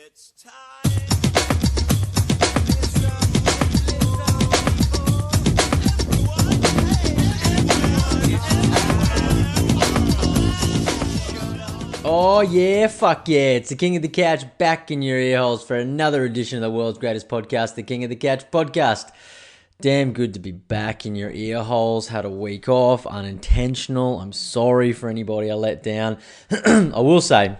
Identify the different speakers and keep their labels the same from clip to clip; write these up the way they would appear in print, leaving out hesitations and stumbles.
Speaker 1: It's time.
Speaker 2: Oh yeah, fuck yeah. It's the King of the Couch back in your ear holes for another edition of the world's greatest podcast, the King of the Couch podcast. Damn good to be back in your ear holes. Had a week off, unintentional. I'm sorry for anybody I let down. I will say,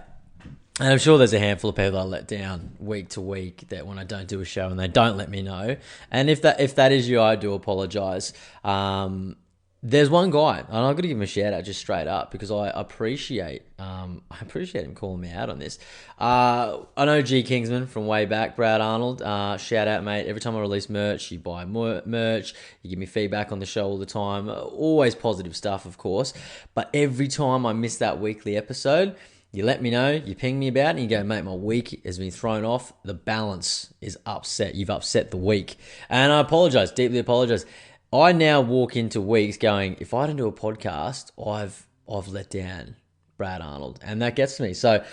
Speaker 2: and I'm sure there's a handful of people I let down week to week that when I don't do a show and they don't let me know. And if that is you, I do apologise. There's one guy, and I've got to give him a shout out just straight up because I appreciate him calling me out on this. I know G Kingsman from way back, Brad Arnold. Shout out, mate. Every time I release merch, you buy merch, you give me feedback on the show all the time. Always positive stuff, of course. But every time I miss that weekly episode, you let me know, you ping me about it, and you go, mate, my week has been thrown off. The balance is upset. You've upset the week. And I apologise, deeply apologise. I now walk into weeks going, if I don't do a podcast, I've let down Brad Arnold. And that gets to me. So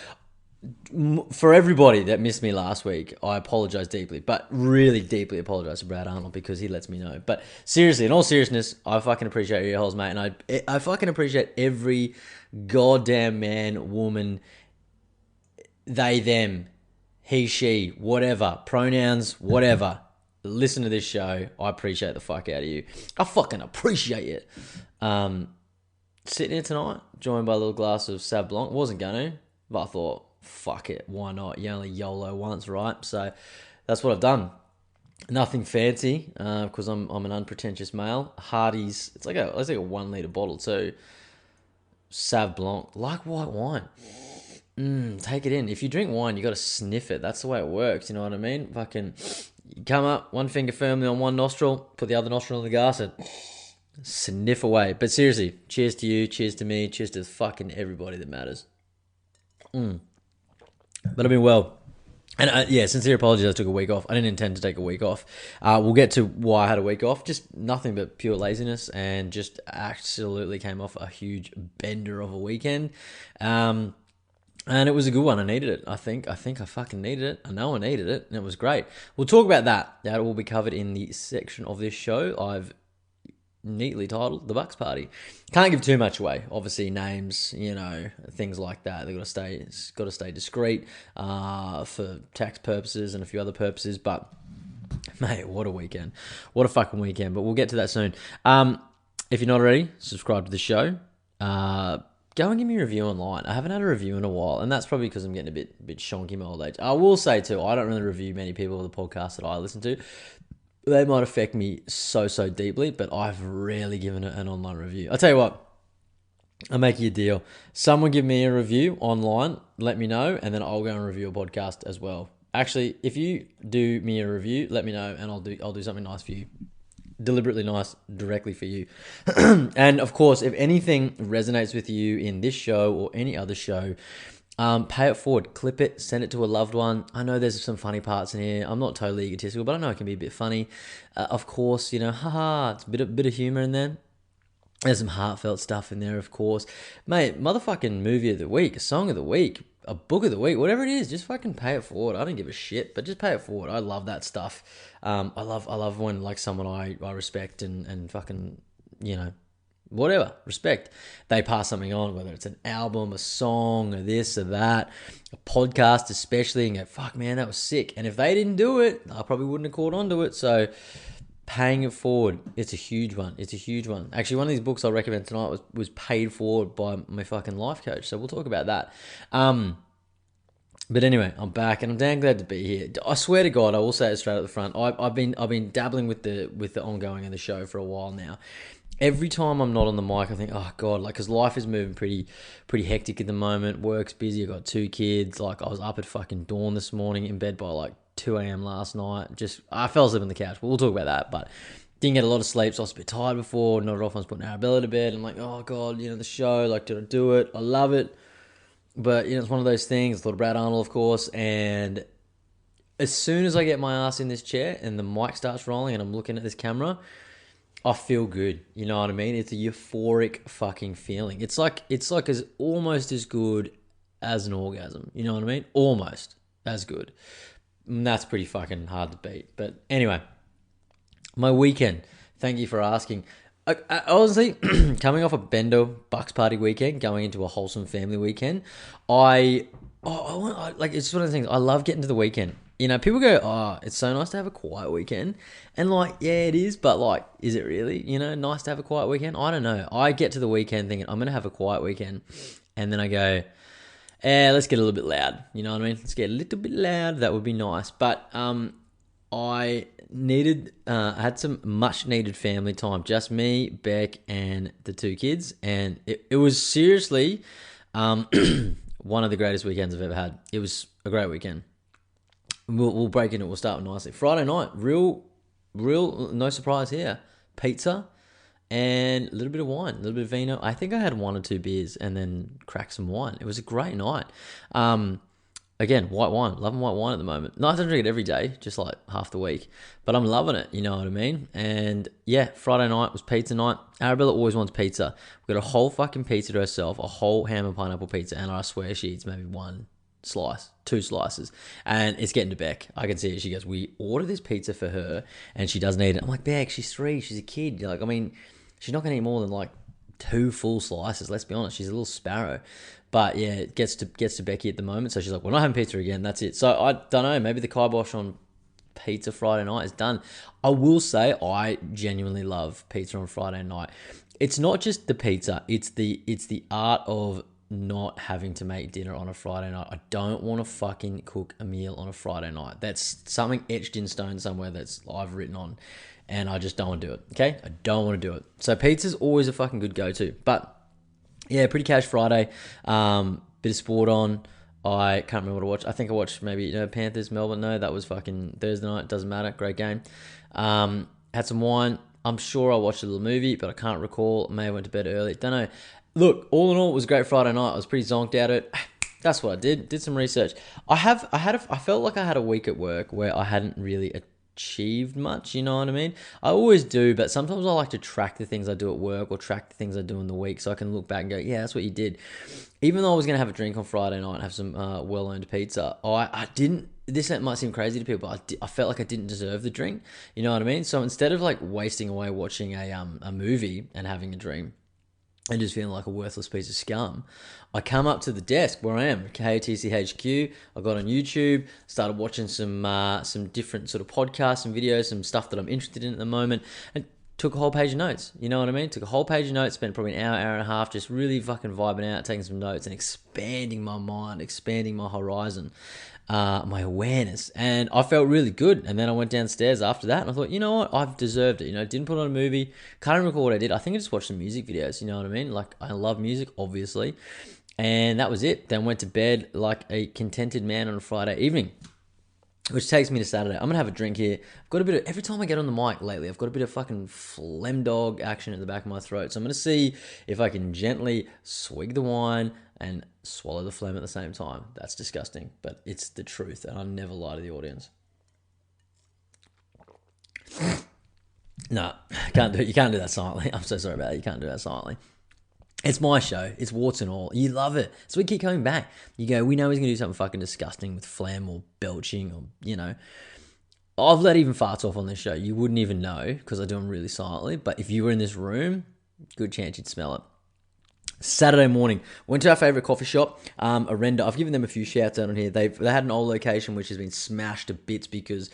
Speaker 2: for everybody that missed me last week, I apologise deeply, but really deeply apologise to Brad Arnold because he lets me know. But seriously, in all seriousness, I fucking appreciate your ear holes, mate. And I fucking appreciate every goddamn man, woman, they, them, he, she, whatever, pronouns, whatever. Listen to this show. I appreciate the fuck out of you. I fucking appreciate it. Sitting here tonight, joined by a little glass of Sauv Blanc. Wasn't going to, but I thought, fuck it, why not? You only YOLO once, right? So that's what I've done. Nothing fancy, because I'm an unpretentious male. Hardy's, it's like a 1 litre bottle too. Sauv Blanc, like white wine. Take it in. If you drink wine, you got to sniff it. That's the way it works. You know what I mean? Fucking, you come up, one finger firmly on one nostril, put the other nostril in the glass, and sniff away. But seriously, cheers to you, cheers to me, cheers to fucking everybody that matters. But I've been well. And sincere apologies, I took a week off. I didn't intend to take a week off. We'll get to why I had a week off. Just nothing but pure laziness and just absolutely came off a huge bender of a weekend. And it was a good one. I needed it. I think I fucking needed it. I know I needed it, and it was great. We'll talk about that. That will be covered in the section of this show I've neatly titled The Bucks Party. Can't give too much away. Obviously, names, things like that. They've got to stay discreet for tax purposes and a few other purposes. But mate, what a weekend! What a fucking weekend! But we'll get to that soon. If you're not already, subscribe to the show. Go and give me a review online. I haven't had a review in a while, and that's probably because I'm getting a bit shonky in my old age. I will say too, I don't really review many people of the podcasts that I listen to. They might affect me so deeply, but I've rarely given it an online review. I'll tell you what, I'll make you a deal. Someone give me a review online, let me know, and then I'll go and review a podcast as well. Actually, if you do me a review, let me know, and I'll do something nice for you. Deliberately nice directly for you. And of course, if anything resonates with you in this show or any other show, pay it forward, clip it, send it to a loved one. I know there's some funny parts in here. I'm not totally egotistical, but I know it can be a bit funny. Of course, haha, it's a bit of humor in there. There's some heartfelt stuff in there, of course. Mate, motherfucking movie of the week, a song of the week, a book of the week, whatever it is, just fucking pay it forward. I don't give a shit, but just pay it forward. I love that stuff. I love when like someone I respect and fucking, whatever, respect, they pass something on, whether it's an album, a song, or this or that, a podcast especially, and go, fuck man, that was sick. And if they didn't do it, I probably wouldn't have caught on to it. So paying it forward, it's a huge one. Actually, one of these books I'll recommend tonight was paid forward by my fucking life coach. So we'll talk about that. But anyway, I'm back and I'm damn glad to be here. I swear to God, I will say it straight at the front. I've been dabbling with the ongoing of the show for a while now. Every time I'm not on the mic, I think, oh God, because life is moving pretty hectic at the moment. Work's busy. I've got 2 kids. I was up at fucking dawn this morning, in bed by 2 a.m. last night. I fell asleep on the couch. But we'll talk about that. But didn't get a lot of sleep, so I was a bit tired before. Not often I was putting Arabella to bed. I'm like, oh God, the show, did I do it? I love it. But, it's one of those things. I thought of Brad Arnold, of course, and as soon as I get my ass in this chair and the mic starts rolling and I'm looking at this camera, I feel good. You know what I mean? It's a euphoric fucking feeling. It's like almost as good as an orgasm. You know what I mean? Almost. That's good. That's pretty fucking hard to beat. But anyway, my weekend. Thank you for asking. I honestly, coming off a Bendo Bucks party weekend, going into a wholesome family weekend, like it's one of the things. I love getting to the weekend. You know, people go, "Oh, it's so nice to have a quiet weekend," and like, yeah, it is. But like, is it really? You know, nice to have a quiet weekend? I don't know. I get to the weekend thinking I'm gonna have a quiet weekend, and then I go, let's get a little bit loud. You know what I mean? Let's get a little bit loud. That would be nice. But I had some much needed family time. Just me, Beck, and the two kids. And it was seriously one of the greatest weekends I've ever had. It was a great weekend. We'll break into it. We'll start nicely. Friday night, real, no surprise here. Pizza and a little bit of wine, a little bit of vino. I think I had 1 or 2 beers and then cracked some wine. It was a great night. Again, white wine. Loving white wine at the moment. Not to drink it every day, just like half the week. But I'm loving it, you know what I mean? And yeah, Friday night was pizza night. Arabella always wants pizza. We got a whole fucking pizza to herself, a whole ham and pineapple pizza, and I swear she eats maybe 1 slice, 2 slices. And it's getting to Beck. I can see it. She goes, we order this pizza for her, and she doesn't eat it. I'm like, Beck, she's 3. She's a kid. Like, I mean, she's not going to eat more than like 2 full slices. Let's be honest. She's a little sparrow. But yeah, it gets to Becky at the moment. So she's like, we're not having pizza again. That's it. So I don't know. Maybe the kibosh on pizza Friday night is done. I will say I genuinely love pizza on Friday night. It's not just the pizza. It's the art of not having to make dinner on a Friday night. I don't want to fucking cook a meal on a Friday night. That's something etched in stone somewhere that's I've written on. And I just don't want to do it. Okay? I don't want to do it. So pizza's always a fucking good go-to. But yeah, pretty cash Friday. Bit of sport on. I can't remember what I watched. I think I watched maybe Panthers, Melbourne. No, that was fucking Thursday night. Doesn't matter. Great game. Had some wine. I'm sure I watched a little movie, but I can't recall. May have went to bed early. Don't know. Look, all in all, it was a great Friday night. I was pretty zonked out of it. That's what I did. Did some research. I felt like I had a week at work where I hadn't really achieved much, you know what I mean? I always do, but sometimes I like to track the things I do at work or track the things I do in the week so I can look back and go, yeah, that's what you did. Even though I was going to have a drink on Friday night and have some well-earned pizza, I didn't, this might seem crazy to people, but I felt like I didn't deserve the drink, you know what I mean? So instead of like wasting away watching a movie and having a drink, and just feeling like a worthless piece of scum, I come up to the desk where I am, KOTCHQ. I got on YouTube, started watching some different sort of podcasts and videos, some stuff that I'm interested in at the moment, and took a whole page of notes. You know what I mean? Took a whole page of notes, spent probably an hour and a half just really fucking vibing out, taking some notes and expanding my mind, expanding my horizon. My awareness, and I felt really good. And then I went downstairs after that and I thought, you know what, I've deserved it. You know, didn't put on a movie, can't even recall what I did. I think I just watched some music videos, you know what I mean? Like, I love music, obviously, and that was it. Then went to bed like a contented man on a Friday evening, which takes me to Saturday. I'm gonna have a drink here. I've got a bit of, every time I get on the mic lately, I've got a bit of fucking phlegm dog action at the back of my throat. So I'm gonna see if I can gently swig the wine and swallow the phlegm at the same time. That's disgusting, but it's the truth, and I never lie to the audience. No, can't do it. You can't do that silently. I'm so sorry about that. You can't do that silently. It's my show. It's warts and all. You love it. So we keep coming back. You go, we know he's going to do something fucking disgusting with phlegm or belching or, you know. I've let even farts off on this show. You wouldn't even know because I do them really silently. But if you were in this room, good chance you'd smell it. Saturday morning, went to our favourite coffee shop, Arenda. I've given them a few shouts out on here. They had an old location which has been smashed to bits because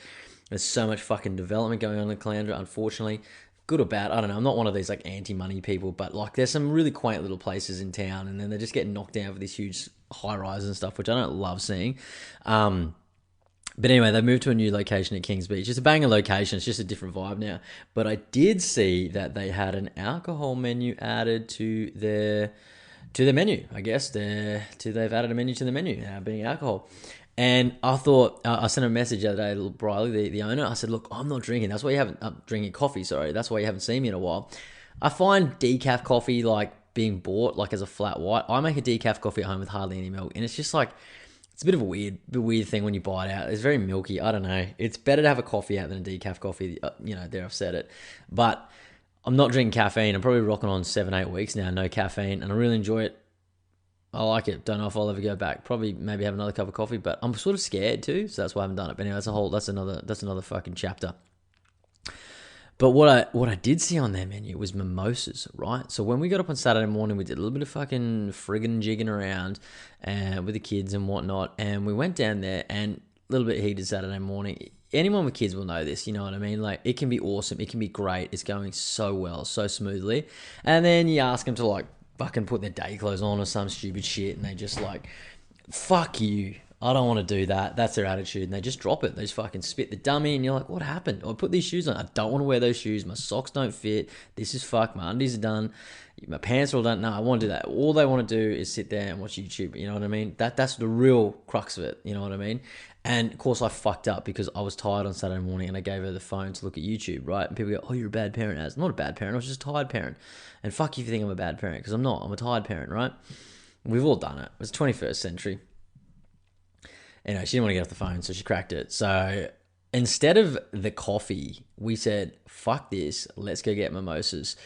Speaker 2: there's so much fucking development going on in Caloundra, unfortunately. Good or bad, I don't know. I'm not one of these like anti-money people, but like there's some really quaint little places in town, and then they just get knocked down for these huge high-rises and stuff, which I don't love seeing. But anyway, they moved to a new location at Kings Beach. It's a banger location. It's just a different vibe now. But I did see that they had an alcohol menu added to their menu. I guess they've added a menu to the menu, being alcohol. And I thought, I sent a message the other day to Briley, the owner. I said, look, I'm not drinking. That's why you haven't, I'm drinking coffee, sorry. That's why you haven't seen me in a while. I find decaf coffee like being bought like as a flat white. I make a decaf coffee at home with hardly any milk. And it's just like, it's a bit of a weird thing when you buy it out. It's very milky. I don't know. It's better to have a coffee out than a decaf coffee. You know, there I've said it. But I'm not drinking caffeine. I'm probably rocking on 7-8 weeks now, no caffeine. And I really enjoy it. I like it. Don't know if I'll ever go back. Probably maybe have another cup of coffee, but I'm sort of scared too, so that's why I haven't done it. But anyway, that's another fucking chapter. But what I did see on their menu was mimosas, right? So when we got up on Saturday morning, we did a little bit of fucking friggin' jigging around with the kids and whatnot, and we went down there and a little bit heated Saturday morning. Anyone with kids will know this, you know what I mean? Like, it can be awesome, it can be great, it's going so well, so smoothly, and then you ask them to like fucking put their day clothes on or some stupid shit, and they just like, fuck you. I don't want to do that. That's their attitude. And they just drop it. They just fucking spit the dummy. And you're like, what happened? I put these shoes on. I don't want to wear those shoes. My socks don't fit. This is fucked. My undies are done. My pants are all done. No, I want to do that. All they want to do is sit there and watch YouTube. You know what I mean? That's the real crux of it. You know what I mean? And of course I fucked up because I was tired on Saturday morning and I gave her the phone to look at YouTube, right? And people go, oh, you're a bad parent. I'm not a bad parent. I was just a tired parent. And fuck you if you think I'm a bad parent, because I'm not. I'm a tired parent, right? We've all done it. It's 21st century. Anyway, she didn't want to get off the phone, so she cracked it. So instead of the coffee, we said, fuck this, let's go get mimosas.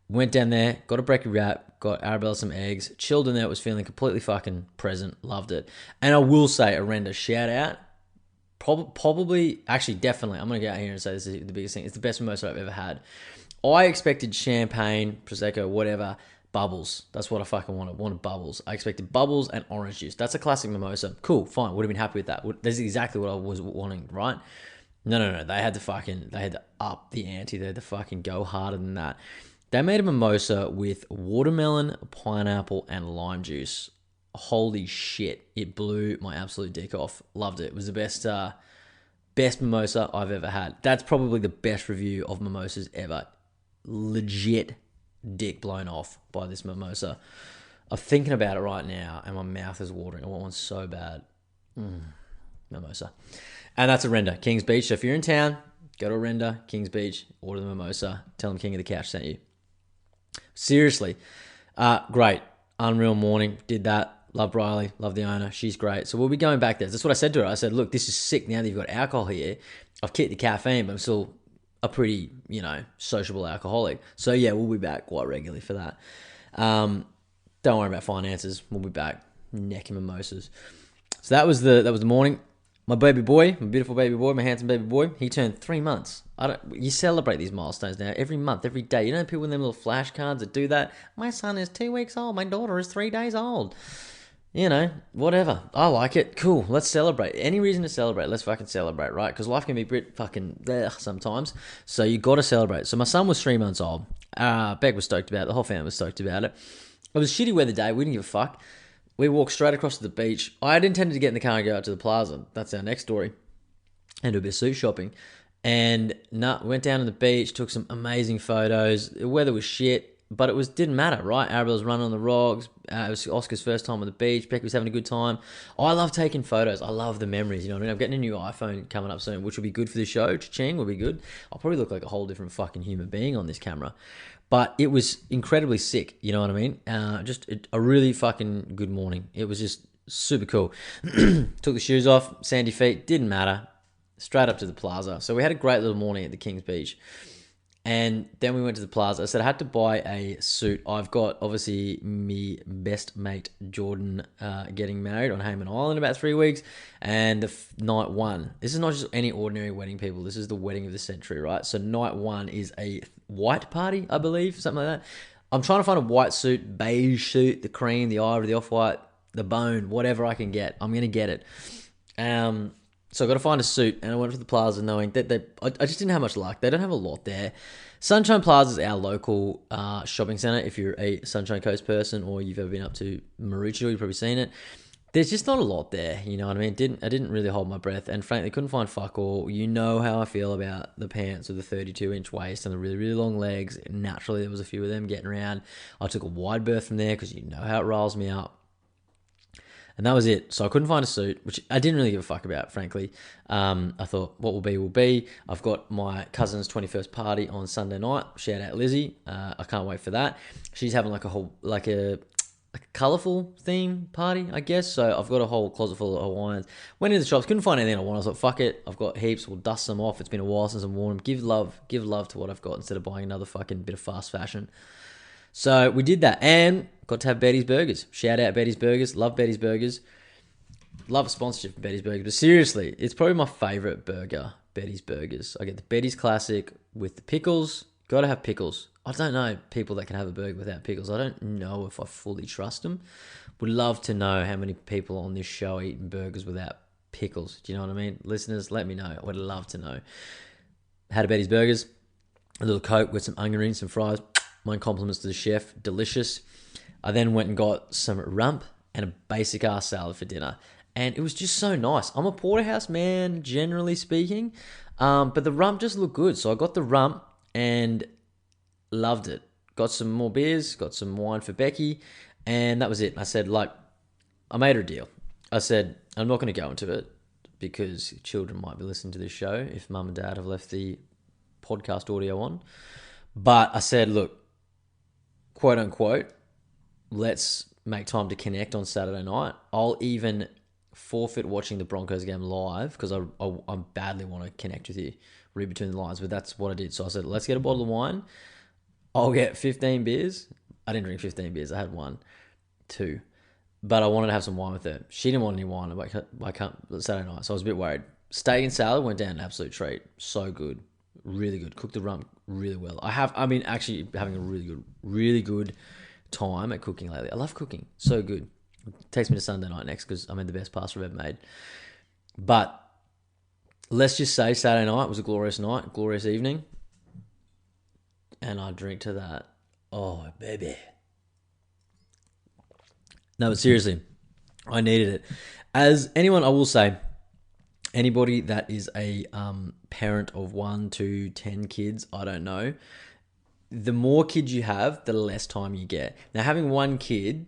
Speaker 2: Went down there, got a brekkie wrap, got Arabella some eggs, chilled in there, was feeling completely fucking present, loved it. And I will say, Arenda, shout out, probably, actually, definitely, I'm going to go out here and say this is the biggest thing. It's the best mimosa I've ever had. I expected champagne, Prosecco, whatever, bubbles. That's what I fucking wanted. Wanted bubbles. I expected bubbles and orange juice. That's a classic mimosa. Cool, fine. Would have been happy with that. That's exactly what I was wanting, right? No. They had to up the ante. They had to fucking go harder than that. They made a mimosa with watermelon, pineapple, and lime juice. Holy shit. It blew my absolute dick off. Loved it. It was the best mimosa I've ever had. That's probably the best review of mimosas ever. Legit dick blown off by this mimosa. I'm thinking about it right now and my mouth is watering. I want one so bad. Mimosa. And that's Arenda, Kings Beach. So if you're in town, go to Arenda, Kings Beach, order the mimosa, tell them King of the Couch sent you. Seriously. Great. Unreal morning. Did that. Love Riley. Love the owner. She's great. So we'll be going back there. That's what I said to her. I said, look, this is sick now that you've got alcohol here. I've kicked the caffeine, but I'm still a pretty, sociable alcoholic. So yeah, we'll be back quite regularly for that. Don't worry about finances. We'll be back necking mimosas. So that was the morning. My baby boy, my beautiful baby boy, my handsome baby boy, he turned 3 months. You celebrate these milestones now every month, every day. You know people with them little flashcards that do that? My son is 2 weeks old. My daughter is 3 days old. Whatever. I like it. Cool. Let's celebrate. Any reason to celebrate, let's fucking celebrate, right? Because life can be a bit fucking sometimes. So you got to celebrate. So my son was 3 months old. Beck was stoked about it. The whole family was stoked about it. It was a shitty weather day. We didn't give a fuck. We walked straight across to the beach. I had intended to get in the car and go out to the plaza. That's our next story. And do a bit of suit shopping. And went down to the beach, took some amazing photos. The weather was shit. But it didn't matter, right? Arabella was running on the rocks. It was Oscar's first time on the beach. Becky was having a good time. I love taking photos. I love the memories, you know what I mean? I'm getting a new iPhone coming up soon, which will be good for the show. Cha-ching will be good. I'll probably look like a whole different fucking human being on this camera. But it was incredibly sick, you know what I mean? Just a really fucking good morning. It was just super cool. Took the shoes off, sandy feet, didn't matter. Straight up to the plaza. So we had a great little morning at the King's Beach. And then we went to the plaza. I said I had to buy a suit. I've got, obviously, me best mate Jordan getting married on Hayman Island in about 3 weeks. And night one. This is not just any ordinary wedding, people. This is the wedding of the century, right? So night one is a white party, I believe, something like that. I'm trying to find a white suit, beige suit, the cream, the ivory, the off-white, the bone, whatever I can get. I'm going to get it. So I got to find a suit, and I went to the plaza knowing that I just didn't have much luck. They don't have a lot there. Sunshine Plaza is our local shopping centre. If you're a Sunshine Coast person or you've ever been up to Maroochydore, you've probably seen it. There's just not a lot there, you know what I mean? I didn't really hold my breath, and frankly, couldn't find fuck all. You know how I feel about the pants with the 32-inch waist and the really, really long legs. Naturally, there was a few of them getting around. I took a wide berth from there because you know how it riles me up. And that was it. So I couldn't find a suit, which I didn't really give a fuck about, frankly. I thought, what will be, will be. I've got my cousin's 21st party on Sunday night. Shout out Lizzie. I can't wait for that. She's having a colourful theme party, I guess. So I've got a whole closet full of Hawaiians. Went into the shops, couldn't find anything I wanted. I thought, fuck it. I've got heaps. We'll dust them off. It's been a while since I've worn them. Give love to what I've got instead of buying another fucking bit of fast fashion. So we did that and got to have Betty's Burgers. Shout out Betty's Burgers. Love Betty's Burgers. Love a sponsorship for Betty's Burgers. But seriously, it's probably my favourite burger, Betty's Burgers. I get the Betty's Classic with the pickles. Got to have pickles. I don't know people that can have a burger without pickles. I don't know if I fully trust them. Would love to know how many people on this show are eating burgers without pickles. Do you know what I mean? Listeners, let me know. I would love to know. Had a Betty's Burgers. A little Coke with some onion rings, some fries. My compliments to the chef. Delicious. I then went and got some rump and a basic ass salad for dinner. And it was just so nice. I'm a porterhouse man, generally speaking. But the rump just looked good. So I got the rump and loved it. Got some more beers, got some wine for Becky. And that was it. I said, I made her a deal. I said, I'm not going to go into it because children might be listening to this show if mum and dad have left the podcast audio on. But I said, look, quote unquote, let's make time to connect on Saturday night. I'll even forfeit watching the Broncos game live because I badly want to connect with you, read between the lines, but that's what I did. So I said, let's get a bottle of wine. I'll get 15 beers. I didn't drink 15 beers. I had two. But I wanted to have some wine with her. She didn't want any wine. I can't Saturday night, so I was a bit worried. Steak and salad went down an absolute treat. So good. Really good. Cooked the rump really well. I've been actually having a really good time at cooking lately. I love cooking. So good. It takes me to Sunday night next because I made the best pasta I've ever made. But let's just say Saturday night was a glorious night, glorious evening. And I drink to that. Oh, baby. No, but seriously, I needed it. As anyone, I will say, anybody that is a parent of 1 to 10 kids, I don't know, the more kids you have, the less time you get. Now, having one kid,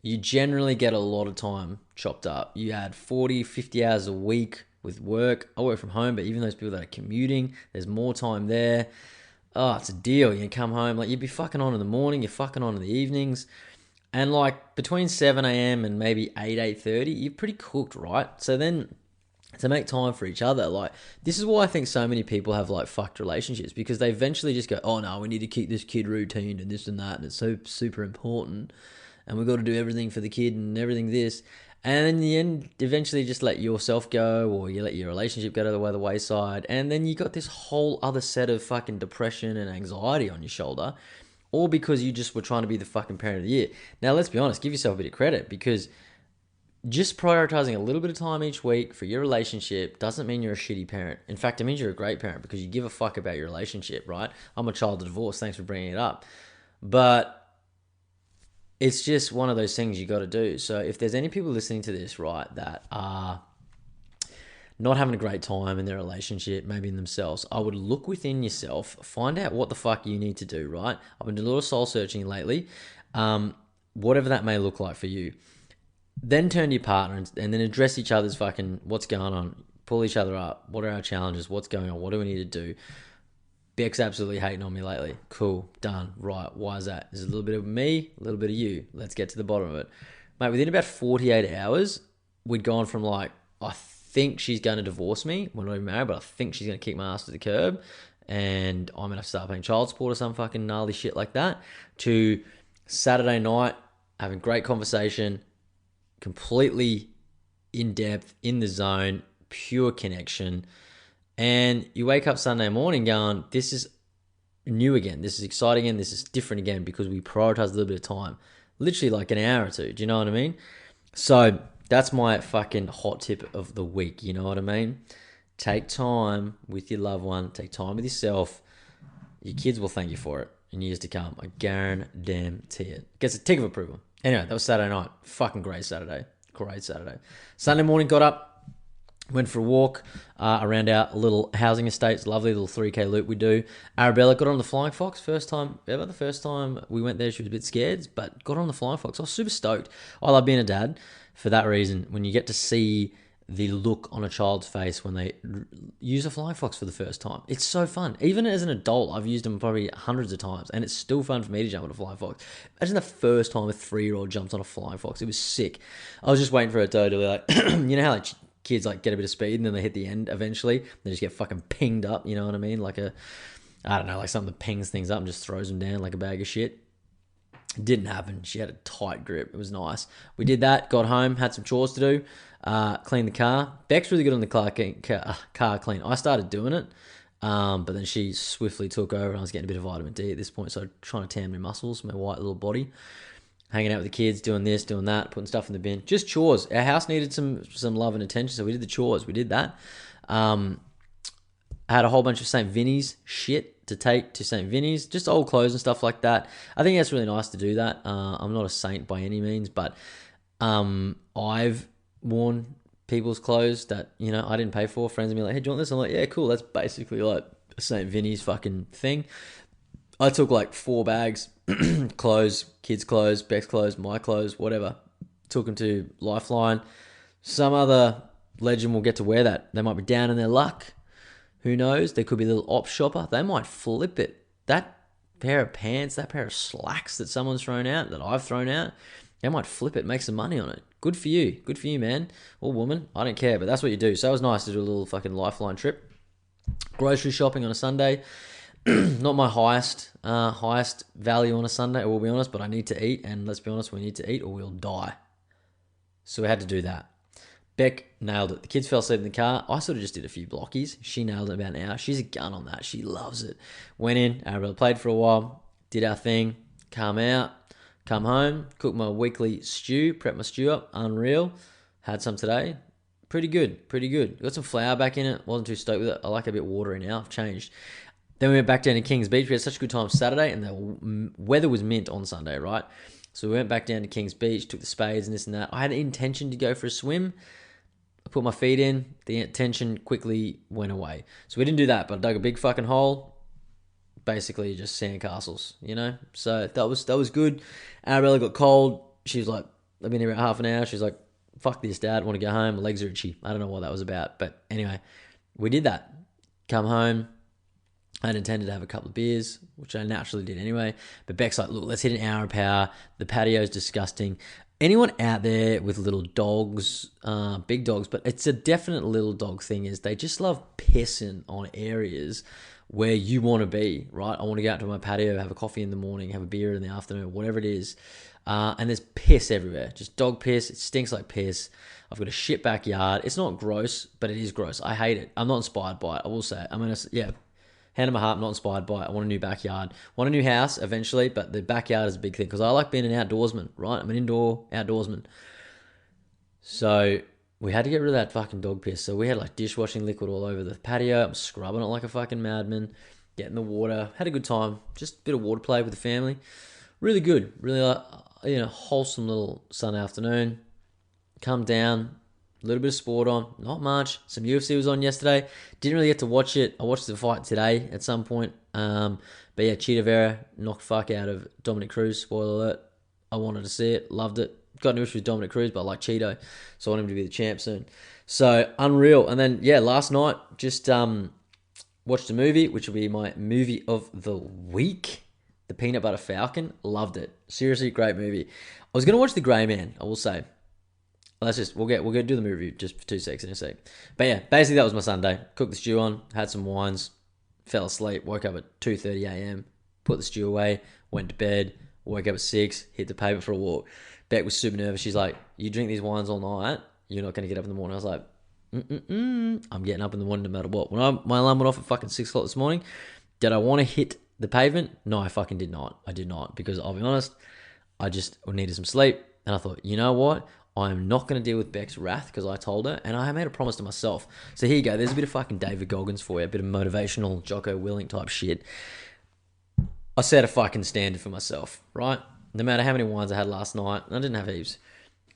Speaker 2: you generally get a lot of time chopped up. You add 40, 50 hours a week with work. I work from home, but even those people that are commuting, there's more time there. Oh, it's a deal. You come home, you'd be fucking on in the morning, you're fucking on in the evenings. And between 7 a.m. and maybe 8:30, you're pretty cooked, right? So then to make time for each other, this is why I think so many people have fucked relationships, because they eventually just go, oh no, we need to keep this kid routine and this and that, and it's so super important, and we've got to do everything for the kid and everything this. And in the end, eventually just let yourself go, or you let your relationship go to the wayside, and then you got this whole other set of fucking depression and anxiety on your shoulder, all because you just were trying to be the fucking parent of the year. Now, let's be honest, give yourself a bit of credit, because just prioritizing a little bit of time each week for your relationship doesn't mean you're a shitty parent. In fact, it means you're a great parent because you give a fuck about your relationship, right? I'm a child of divorce. Thanks for bringing it up. But it's just one of those things you got to do. So if there's any people listening to this, right, that are not having a great time in their relationship, maybe in themselves, I would look within yourself, find out what the fuck you need to do, right? I've been doing a little soul searching lately, whatever that may look like for you. Then turn to your partner and then address each other's fucking what's going on, pull each other up, what are our challenges, what's going on, what do we need to do? Beck's absolutely hating on me lately. Cool, done, right, why is that? There's a little bit of me, a little bit of you. Let's get to the bottom of it. Mate, within about 48 hours, we'd gone from I think she's going to divorce me. We're not even married, but I think she's going to kick my ass to the curb and I'm going to have to start paying child support or some fucking gnarly shit like that, to Saturday night, having great conversation, completely in depth, in the zone, pure connection. And you wake up Sunday morning going, this is new again. This is exciting again. This is different again because we prioritize a little bit of time. Literally an hour or two. Do you know what I mean? So that's my fucking hot tip of the week. You know what I mean? Take time with your loved one. Take time with yourself. Your kids will thank you for it in years to come. I guarantee it. Gets a tick of approval. Anyway, that was Saturday night. Fucking great Saturday. Great Saturday. Sunday morning, got up, went for a walk around our little housing estates. Lovely little 3K loop we do. Arabella got on the Flying Fox. First time ever. The first time we went there, she was a bit scared, but got on the Flying Fox. I was super stoked. I love being a dad for that reason. When you get to see the look on a child's face when they use a Flying Fox for the first time. It's so fun. Even as an adult, I've used them probably hundreds of times, and it's still fun for me to jump on a Flying Fox. Imagine the first time a 3-year-old jumped on a Flying Fox. It was sick. I was just waiting for her to be you know how kids get a bit of speed and then they hit the end eventually? They just get fucking pinged up, you know what I mean? I don't know, something that pings things up and just throws them down like a bag of shit. Didn't happen. She had a tight grip. It was nice. We did that. Got home. Had some chores to do. Cleaned the car. Beck's really good on the car clean. I started doing it, but then she swiftly took over, and I was getting a bit of vitamin D at this point. So trying to tan my muscles, my white little body, hanging out with the kids, doing this, doing that, putting stuff in the bin. Just chores. Our house needed some love and attention, so we did the chores. We did that. I had a whole bunch of St. Vinny's shit to take to St. Vinny's, just old clothes and stuff like that. I think that's really nice to do that. I'm not a saint by any means, but I've worn people's clothes that, you know, I didn't pay for. Friends of me like, hey, do you want this? I'm like, yeah, cool. That's basically like a St. Vinny's fucking thing. I took like 4 bags, clothes, kids' clothes, Beck's clothes, my clothes, whatever. Took them to Lifeline. Some other legend will get to wear that. They might be down in their luck. Who knows? There could be a little op shopper. They might flip it. That pair of pants, that pair of slacks that someone's thrown out, that I've thrown out, they might flip it, make some money on it. Good for you. Good for you, man. Or woman. I don't care, but that's what you do. So it was nice to do a little fucking Lifeline trip. Grocery shopping on a Sunday. Not my highest value on a Sunday, I will be honest, but I need to eat, and let's be honest, we need to eat or we'll die. So we had to do that. Beck nailed it. The kids fell asleep in the car. I sort of just did a few blockies. She nailed it about an hour. She's a gun on that. She loves it. Went in, Arabella played for a while, did our thing, come out, come home, cooked my weekly stew, prepped my stew up, unreal. Had some today. Pretty good. Got some flour back in it. Wasn't too stoked with it. I like it a bit watery now. I've changed. Then we went back down to Kings Beach. We had such a good time Saturday, and the weather was mint on Sunday, right? So we went back down to Kings Beach, took the spades and this and that. I had an intention to go for a swim. I put my feet in. The intention quickly went away. So we didn't do that, but I dug a big fucking hole. Basically just sandcastles, you know? So that was good. Arabella got cold. She was like, I've been here about half an hour. She's like, fuck this, Dad. I want to go home. My legs are itchy. I don't know what that was about. But anyway, we did that. Come home. I'd intended to have a couple of beers, which I naturally did anyway. But Beck's like, look, let's hit an hour of power. The patio's disgusting. Anyone out there with little dogs, big dogs, but it's a definite little dog thing, is they just love pissing on areas where you want to be, right? I want to go out to my patio, have a coffee in the morning, have a beer in the afternoon, whatever it is. And there's piss everywhere, just dog piss. It stinks like piss. I've got a shit backyard. It's not gross, but it is gross. I hate it. I'm not inspired by it, I will say. Hand on my heart, I'm not inspired by it. I want a new backyard. Want a new house eventually, but the backyard is a big thing because I like being an outdoorsman, right? I'm an indoor outdoorsman. So we had to get rid of that fucking dog piss. So we had like dishwashing liquid all over the patio. I'm scrubbing it like a fucking madman, getting the water. Had a good time. Just a bit of water play with the family. Really good. Really, wholesome little Sunday afternoon. Come down. A little bit of sport on, not much. Some UFC was on yesterday. Didn't really get to watch it. I watched the fight today at some point. But yeah, Cheetah Vera knocked fuck out of Dominic Cruz. Spoiler alert. I wanted to see it. Loved it. Got no issue with Dominic Cruz, but I like Cheeto. So I want him to be the champ soon. So unreal. And then, yeah, last night, just watched a movie, which will be my movie of the week. The Peanut Butter Falcon. Loved it. Seriously, great movie. I was going to watch The Grey Man, I will say. We'll go do the movie just for 2 seconds in a sec. But yeah, basically that was my Sunday. Cooked the stew on, had some wines, fell asleep, woke up at 2:30 a.m, put the stew away, went to bed, woke up at 6, hit the pavement for a walk. Beck was super nervous. She's like, you drink these wines all night, you're not going to get up in the morning. I was like, I'm getting up in the morning no matter what. When my alarm went off at fucking 6 o'clock this morning, did I want to hit the pavement? No, I fucking did not. I did not, because I'll be honest, I just needed some sleep. And I thought, you know what? I'm not going to deal with Beck's wrath because I told her, and I made a promise to myself. So here you go. There's a bit of fucking David Goggins for you, a bit of motivational Jocko Willink type shit. I set a fucking standard for myself, right? No matter how many wines I had last night, I didn't have heaps,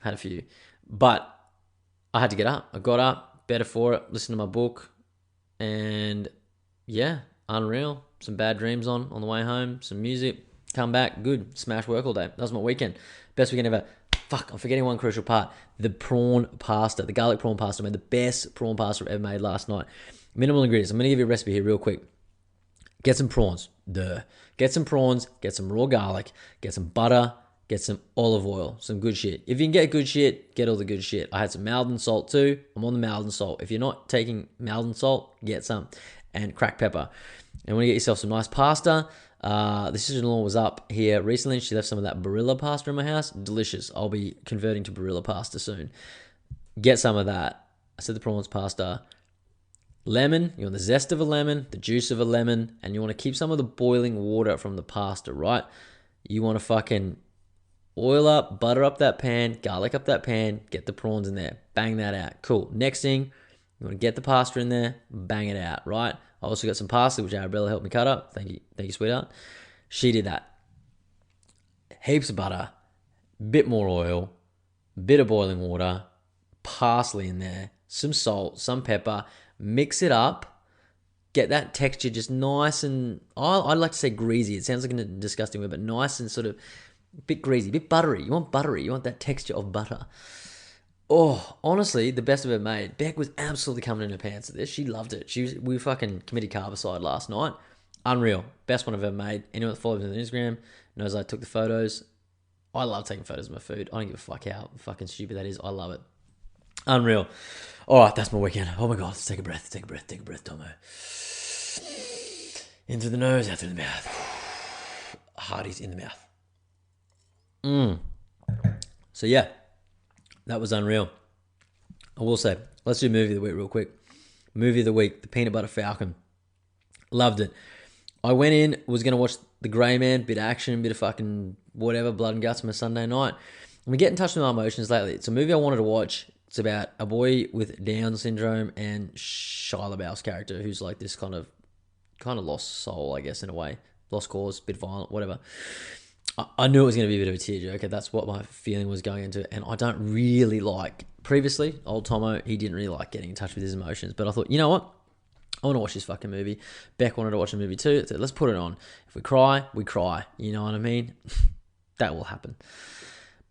Speaker 2: I had a few, but I had to get up. I got up, better for it, listened to my book, and yeah, unreal. Some bad dreams on the way home, some music, come back, good, smash work all day. That was my weekend. Best weekend ever. Fuck, I'm forgetting one crucial part. The prawn pasta, the garlic prawn pasta. I made the best prawn pasta I've ever made last night. Minimal ingredients. I'm going to give you a recipe here real quick. Get some prawns. Get some prawns, get some raw garlic, get some butter, get some olive oil, some good shit. If you can get good shit, get all the good shit. I had some Maldon salt too. I'm on the Maldon salt. If you're not taking Maldon salt, get some. and cracked pepper. And when you get yourself some nice pasta, the sister-in-law was up here recently. She left some of that Barilla pasta in my house. Delicious. I'll be converting to Barilla pasta soon. Get some of that. I said the prawns pasta. Lemon, you want the zest of a lemon, the juice of a lemon, and you want to keep some of the boiling water from the pasta, right? You want to fucking oil up, butter up that pan, garlic up that pan, get the prawns in there, bang that out. Cool. Next thing, you want to get the pasta in there, bang it out, right? I also got some parsley, which Arabella helped me cut up. Thank you, sweetheart. She did that. Heaps of butter, bit more oil, bit of boiling water, parsley in there, some salt, some pepper. Mix it up, get that texture just nice and, I'd like to say greasy. It sounds like a disgusting word, but nice and sort of a bit greasy, a bit buttery. You want buttery. You want that texture of butter. Oh, honestly, the best I've ever made. Beck was absolutely coming in her pants at this. She loved it. We fucking committed carbicide last night. Unreal. Best one I've ever made. Anyone that follows me on Instagram knows I took the photos. I love taking photos of my food. I don't give a fuck how fucking stupid that is. I love it. Unreal. All right, that's my weekend. Oh my God, let's take a breath, Tomo. In through the nose, out through the mouth. Hearties in the mouth. So yeah, that was unreal. I will say, let's do movie of the week real quick. Movie of the week, The Peanut Butter Falcon. Loved it. I went in, was going to watch The Grey Man, bit of action, bit of fucking whatever, blood and guts on a Sunday night. And we get in touch with my emotions lately. It's a movie I wanted to watch. It's about a boy with Down syndrome and Shia LaBeouf's character, who's like this kind of lost soul, I guess, in a way. Lost cause, bit violent, whatever. I knew it was going to be a bit of a tearjerker. That's what my feeling was going into. And I don't really like, previously, old Tomo, he didn't really like getting in touch with his emotions. But I thought, you know what? I want to watch this fucking movie. Beck wanted to watch the movie too. So let's put it on. If we cry, we cry. You know what I mean? That will happen.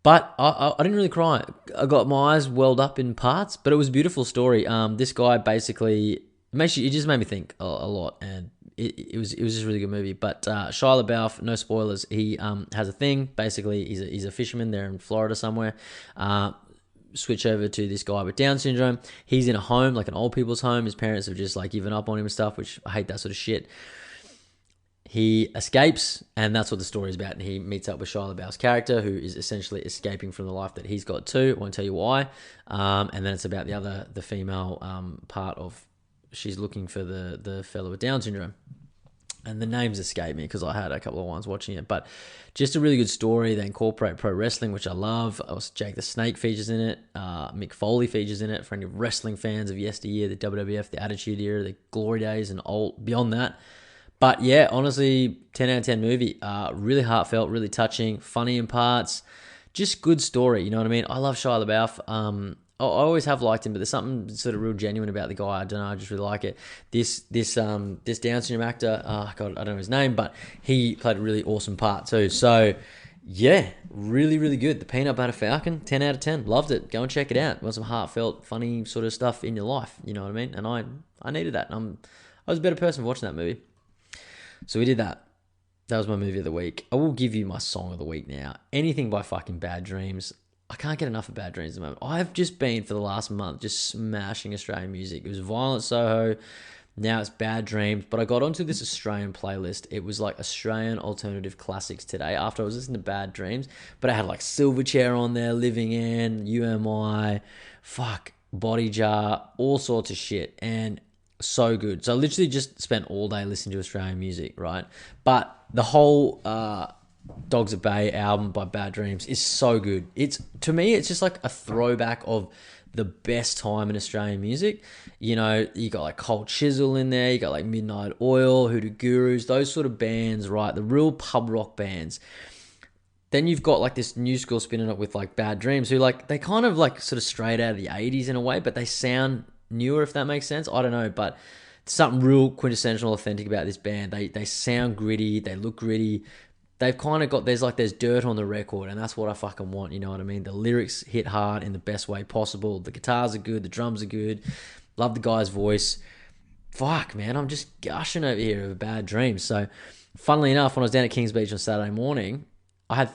Speaker 2: But I didn't really cry. I got my eyes welled up in parts, but it was a beautiful story. This guy basically, it just made me think a lot, and it was just a really good movie. But Shia LaBeouf, no spoilers, he has a thing. Basically, he's a fisherman there in Florida somewhere. Switch over to this guy with Down syndrome. He's in a home, like an old people's home. His parents have just like given up on him and stuff, which I hate that sort of shit. He escapes, and that's what the story is about. And he meets up with Shia LaBeouf's character, who is essentially escaping from the life that he's got too. I won't tell you why. And then it's about the female part of, she's looking for the fellow with Down syndrome. And the names escape me because I had a couple of ones watching it. But just a really good story. They incorporate pro wrestling, which I love. Jake the Snake features in it. Mick Foley features in it. For any wrestling fans of yesteryear, the WWF, the Attitude Era, the Glory Days, and all beyond that. But yeah, honestly, 10 out of 10 movie. Really heartfelt, really touching, funny in parts. Just good story, you know what I mean? I love Shia LaBeouf. I always have liked him, but there's something sort of real genuine about the guy. I don't know, I just really like it. This Down syndrome actor, God, I don't know his name, but he played a really awesome part too. So yeah, really, really good. The Peanut Butter Falcon, 10 out of 10. Loved it. Go and check it out. Want some heartfelt, funny sort of stuff in your life, you know what I mean? And I needed that. I was a better person for watching that movie. So we did that. That was my movie of the week. I will give you my song of the week now. Anything by fucking Bad Dreams. I can't get enough of Bad Dreams at the moment. I've just been, for the last month, just smashing Australian music. It was Violent Soho. Now it's Bad Dreams. But I got onto this Australian playlist. It was like Australian alternative classics today after I was listening to Bad Dreams. But I had like Silverchair on there, Living In, UMI, Body Jar, all sorts of shit. And so good. So I literally just spent all day listening to Australian music, right? But the whole Dogs at Bay album by Bad Dreams is so good. To me, it's just like a throwback of the best time in Australian music. You know, you got like Cold Chisel in there, you got like Midnight Oil, Hoodoo Gurus, those sort of bands, right? The real pub rock bands. Then you've got like this new school spinning up with like Bad Dreams, who like, they kind of like sort of straight out of the 80s in a way, but they sound newer, if that makes sense. I don't know, but something real quintessential, authentic about this band. They sound gritty, they look gritty. They've kind of got, there's dirt on the record, and that's what I fucking want, you know what I mean? The lyrics hit hard in the best way possible. The guitars are good, the drums are good. Love the guy's voice. Fuck, man, I'm just gushing over here over Bad Dreams. So, funnily enough, when I was down at Kings Beach on Saturday morning, I was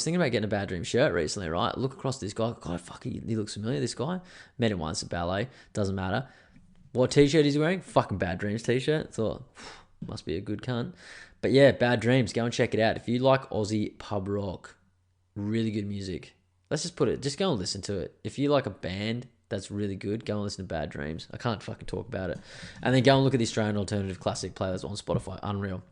Speaker 2: thinking about getting a Bad Dream shirt recently, right? Look across this guy. God, fuck, he looks familiar, this guy. Met him once at ballet. Doesn't matter. What t-shirt is he wearing? Fucking Bad Dreams t-shirt. Thought, must be a good cunt. But yeah, Bad Dreams. Go and check it out. If you like Aussie pub rock, really good music. Let's just put it, just go and listen to it. If you like a band that's really good, go and listen to Bad Dreams. I can't fucking talk about it. And then go and look at the Australian Alternative Classic playlist on Spotify. Unreal.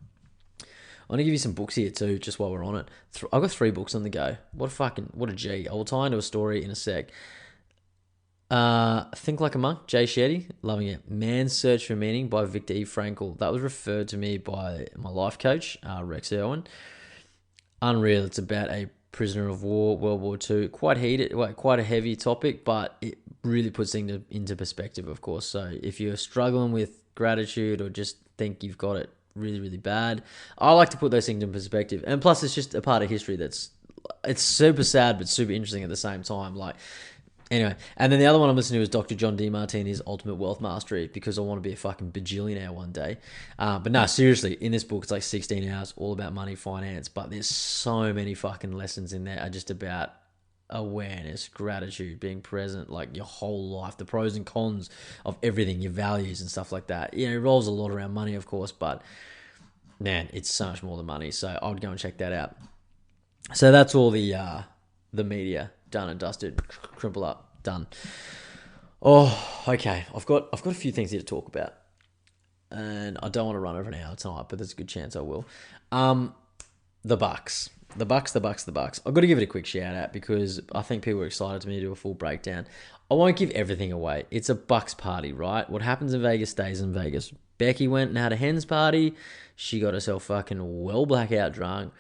Speaker 2: I'm going to give you some books here too, just while we're on it. I've got 3 books on the go. What a G. I will tie into a story in a sec. Think Like a Monk, Jay Shetty, loving it. Man's Search for Meaning by Viktor E. Frankl. That was referred to me by my life coach, Rex Irwin. Unreal. It's about a prisoner of war, World War II. Quite heated, quite a heavy topic, but it really puts things into perspective, of course. So if you're struggling with gratitude or just think you've got it really, really bad, I like to put those things in perspective. And plus, it's just a part of history it's super sad, but super interesting at the same time. Like, anyway, and then the other one I'm listening to is Dr. John DeMartini's Ultimate Wealth Mastery, because I want to be a fucking bajillionaire one day. But no, seriously, in this book, it's like 16 hours, all about money, finance, but there's so many fucking lessons in there are just about awareness, gratitude, being present, like your whole life, the pros and cons of everything, your values and stuff like that. You know, it revolves a lot around money, of course, but man, it's so much more than money. So I would go and check that out. So that's all the media done and dusted. Crimple up, done. Oh, okay. I've got a few things here to talk about, and I don't want to run over an hour tonight, but there's a good chance I will. The Bucks. I've got to give it a quick shout out because I think people are excited to me to do a full breakdown. I won't give everything away. It's a Bucks party, right? What happens in Vegas stays in Vegas. Becky went and had a hens party. She got herself fucking well blackout drunk.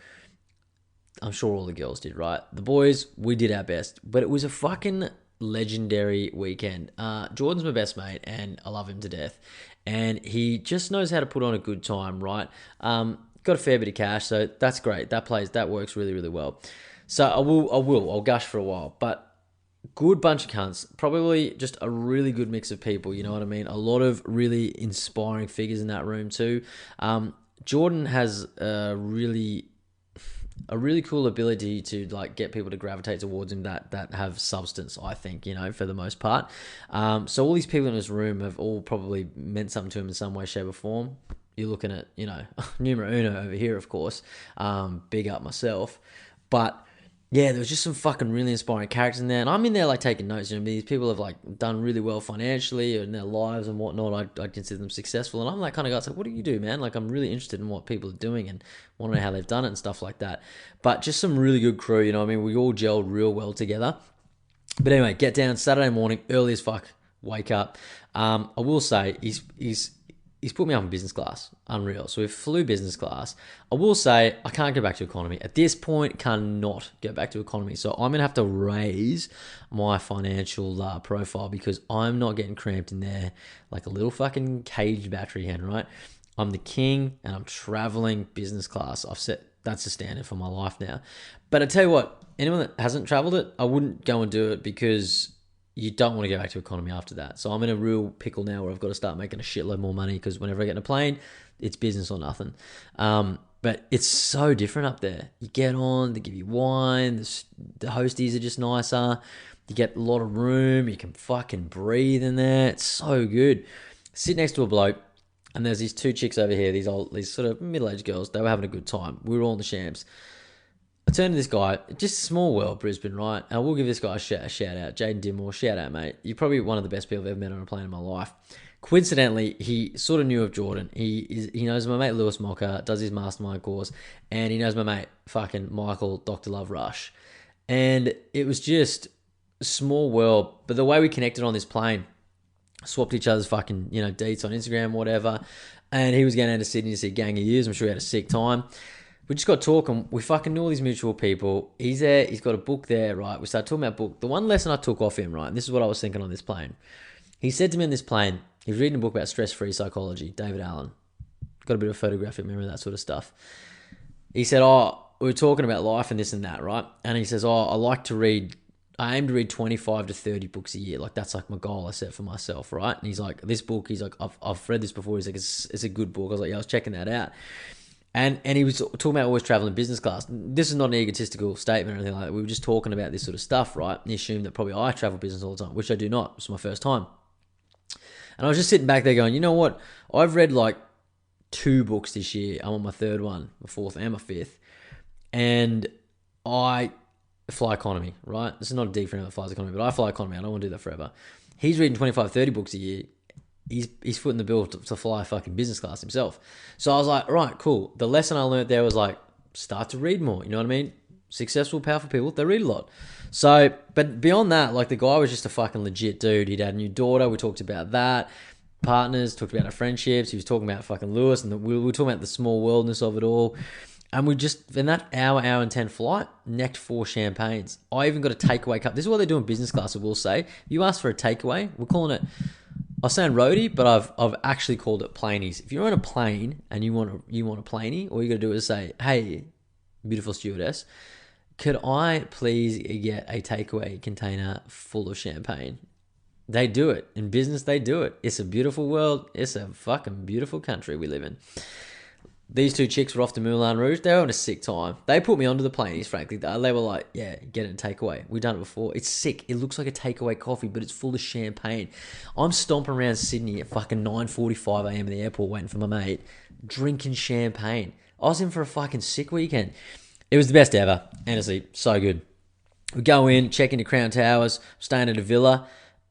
Speaker 2: I'm sure all the girls did, right? The boys, we did our best, but it was a fucking legendary weekend. Jordan's my best mate, and I love him to death, and he just knows how to put on a good time, right? Got a fair bit of cash, so that's great. That works really, really well. So I'll gush for a while, but good bunch of cunts. Probably just a really good mix of people, you know what I mean? A lot of really inspiring figures in that room too. Jordan has a really cool ability to like get people to gravitate towards him that have substance, I think, you know, for the most part. So all these people in this room have all probably meant something to him in some way, shape or form. You're looking at, you know, numero uno over here, of course. Big up myself. But yeah, there was just some fucking really inspiring characters in there. And I'm in there like taking notes. You know, these people have like done really well financially in their lives and whatnot. I'd consider them successful. And I'm that kind of guy. It's like, what do you do, man? Like, I'm really interested in what people are doing and want to know how they've done it and stuff like that. But just some really good crew, you know what I mean? We all gelled real well together. But anyway, get down Saturday morning, early as fuck, wake up. I will say, he's put me up in business class. Unreal. So we flew business class. I will say I can't go back to economy. At this point, cannot go back to economy. So I'm going to have to raise my financial profile because I'm not getting cramped in there like a little fucking caged battery hen, right? I'm the king and I'm traveling business class. I've set, that's the standard for my life now. But I tell you what, anyone that hasn't traveled it, I wouldn't go and do it because you don't want to go back to economy after that. So I'm in a real pickle now where I've got to start making a shitload more money because whenever I get in a plane, it's business or nothing. But it's so different up there. You get on, they give you wine, the hosties are just nicer, you get a lot of room, you can fucking breathe in there. It's so good. Sit next to a bloke, and there's these 2 chicks over here, these sort of middle-aged girls. They were having a good time. We were all in the shams. I turned to this guy, just a small world, Brisbane, right? And I will give this guy a shout out. Jaden Dimmore, shout out, mate. You're probably one of the best people I've ever met on a plane in my life. Coincidentally, he sort of knew of Jordan. He knows my mate Lewis Mocker, does his mastermind course, and he knows my mate fucking Michael, Dr. Love Rush. And it was just a small world, but the way we connected on this plane, swapped each other's fucking, you know, deets on Instagram, whatever, and he was going down to Sydney to see Gang of Years. I'm sure he had a sick time. We just got talking. We fucking knew all these mutual people. He's there. He's got a book there, right? We started talking about book. The one lesson I took off him, right? And this is what I was thinking on this plane. He said to me on this plane, he was reading a book about stress-free psychology, David Allen. Got a bit of photographic memory, that sort of stuff. He said, we were talking about life and this and that, right? And he says, I aim to read 25 to 30 books a year. Like, that's like my goal I set for myself, right? And he's like, this book, he's like, I've read this before. He's like, it's a good book. I was like, yeah, I was checking that out. And he was talking about always traveling business class. This is not an egotistical statement or anything like that. We were just talking about this sort of stuff, right? And he assumed that probably I travel business all the time, which I do not. It's my first time. And I was just sitting back there going, you know what? I've read like 2 books this year. I'm on my 3rd one, my 4th and my 5th. And I fly economy, right? This is not a dig for anyone that flies economy, but I fly economy. I don't want to do that forever. He's reading 25, 30 books a year. He's footing the bill to fly fucking business class himself. So I was like, right, cool. The lesson I learned there was like, start to read more. You know what I mean? Successful, powerful people, they read a lot. So, but beyond that, like the guy was just a fucking legit dude. He'd had a new daughter. We talked about that. Partners, talked about our friendships. He was talking about fucking Lewis, and we were talking about the small worldness of it all. And we just, in that hour and 10 flight, necked 4 champagnes. I even got a takeaway cup. This is what they do in business class, I will say. You ask for a takeaway, we're calling it, I was saying roadie, but I've actually called it plainies. If you're on a plane and you want a plainie, all you got to do is say, hey, beautiful stewardess, could I please get a takeaway container full of champagne? They do it. In business, they do it. It's a beautiful world. It's a fucking beautiful country we live in. These 2 chicks were off to Moulin Rouge. They were having a sick time. They put me onto the plainies, frankly. They were like, yeah, get it and takeaway. We've done it before. It's sick. It looks like a takeaway coffee, but it's full of champagne. I'm stomping around Sydney at fucking 9:45 a.m. in the airport waiting for my mate, drinking champagne. I was in for a fucking sick weekend. It was the best ever. Honestly, so good. We go in, check into Crown Towers, staying at a villa.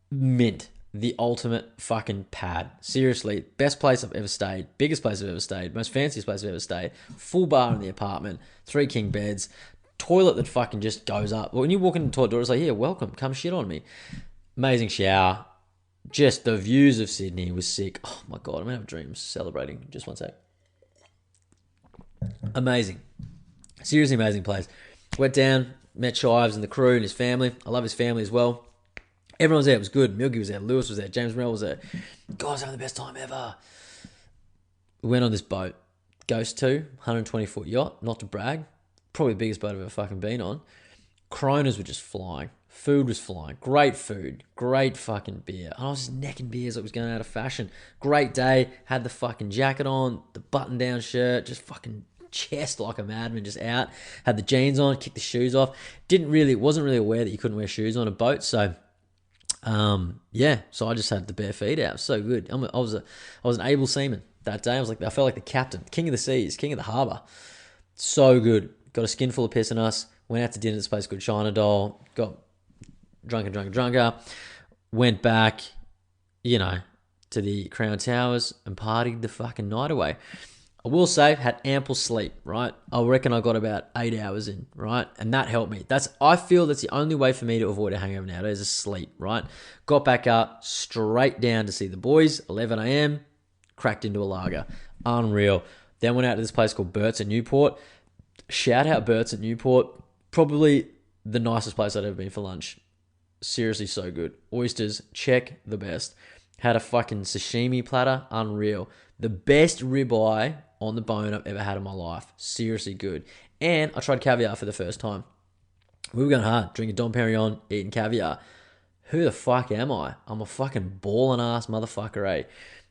Speaker 2: Mint. The ultimate fucking pad. Seriously, best place I've ever stayed. Biggest place I've ever stayed. Most fanciest place I've ever stayed. Full bar in the apartment. 3 king beds. Toilet that fucking just goes up. When you walk into the toilet door, it's like, yeah, welcome. Come shit on me. Amazing shower. Just the views of Sydney was sick. Oh my God, I'm going to have dreams celebrating. Just one sec. Amazing. Seriously amazing place. Went down, met Shives and the crew and his family. I love his family as well. Everyone was there. It was good. Milky was there. Lewis was there. James Morrell was there. Guys, having the best time ever. We went on this boat. Ghost 2, 120-foot yacht. Not to brag. Probably the biggest boat I've ever fucking been on. Coronas were just flying. Food was flying. Great food. Great fucking beer. And I was just necking beers like it was going out of fashion. Great day. Had the fucking jacket on. The button-down shirt. Just fucking chest like a madman, just out. Had the jeans on. Kicked the shoes off. Wasn't really aware that you couldn't wear shoes on a boat, so... so I just had the bare feet out. So good. I was an able seaman that day. I felt like the captain, king of the seas, king of the harbour. So good. Got a skin full of piss in us. Went out to dinner at this place called China Doll. Got drunker. Went back, to the Crown Towers and partied the fucking night away. I will say, had ample sleep, right? I reckon I got about 8 hours in, right? And that helped me. I feel that's the only way for me to avoid a hangover nowadays is sleep, right? Got back up, straight down to see the boys, 11 a.m., cracked into a lager. Unreal. Then went out to this place called Burt's at Newport. Shout out Burt's at Newport. Probably the nicest place I'd ever been for lunch. Seriously, so good. Oysters, check the best. Had a fucking sashimi platter, unreal. The best ribeye on the bone I've ever had in my life. Seriously good. And I tried caviar for the first time. We were going hard, drinking Dom Perignon, eating caviar. Who the fuck am I? I'm a fucking ballin' ass motherfucker, eh?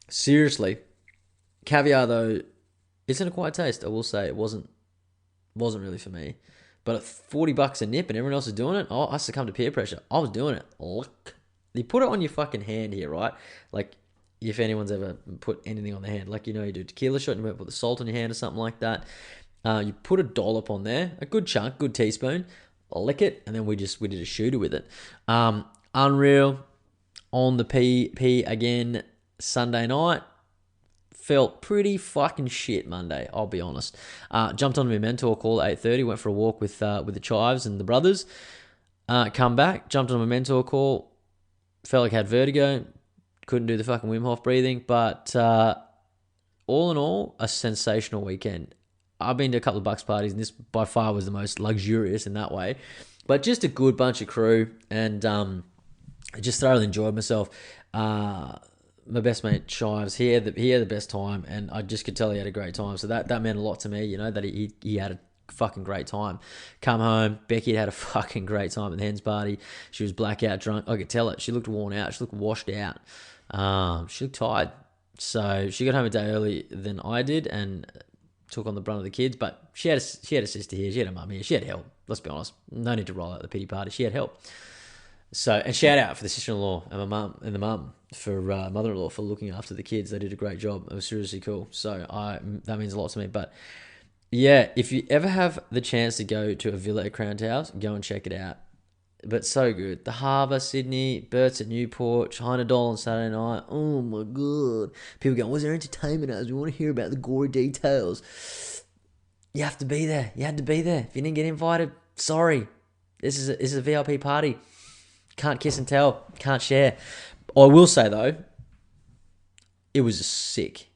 Speaker 2: Seriously. Caviar, though, it's an acquired taste. I will say it wasn't really for me. But at $40 a nip and everyone else is doing it, I succumbed to peer pressure. I was doing it. Look. You put it on your fucking hand here, right? Like, if anyone's ever put anything on their hand, like, you do a tequila shot and you might put the salt on your hand or something like that. You put a dollop on there, a good chunk, good teaspoon, lick it, and then we did a shooter with it. Unreal. On the P again Sunday night. Felt pretty fucking shit Monday, I'll be honest. Jumped on my mentor call at 8:30, went for a walk with the Chives and the brothers. Come back, jumped on my mentor call, felt like I had vertigo, couldn't do the fucking Wim Hof breathing, but all in all, a sensational weekend. I've been to a couple of Bucks parties, and this by far was the most luxurious in that way. But just a good bunch of crew, and I just thoroughly enjoyed myself. My best mate, Shives, he had the best time, and I just could tell he had a great time. So that meant a lot to me, that he had a fucking great time. Come home, Becky had a fucking great time at the hens party. She was blackout drunk. I could tell it. She looked worn out. She looked washed out. She looked tired. So she got home a day early than I did and took on the brunt of the kids. But she had a sister here. She had a mum here. She had help. Let's be honest. No need to roll out the pity party. She had help. So, and shout out for the sister-in-law and my mum and the mum for mother-in-law for looking after the kids. They did a great job. It was seriously cool. So that means a lot to me. But yeah, if you ever have the chance to go to a villa at Crown Towers, go and check it out. But so good. The Harbour, Sydney, Burt's at Newport, China Doll on Saturday night. Oh my god. People going, what's their entertainment as? We want to hear about the gory details. You have to be there. You had to be there. If you didn't get invited, sorry. This is a VIP party. Can't kiss and tell. Can't share. I will say though, it was a sick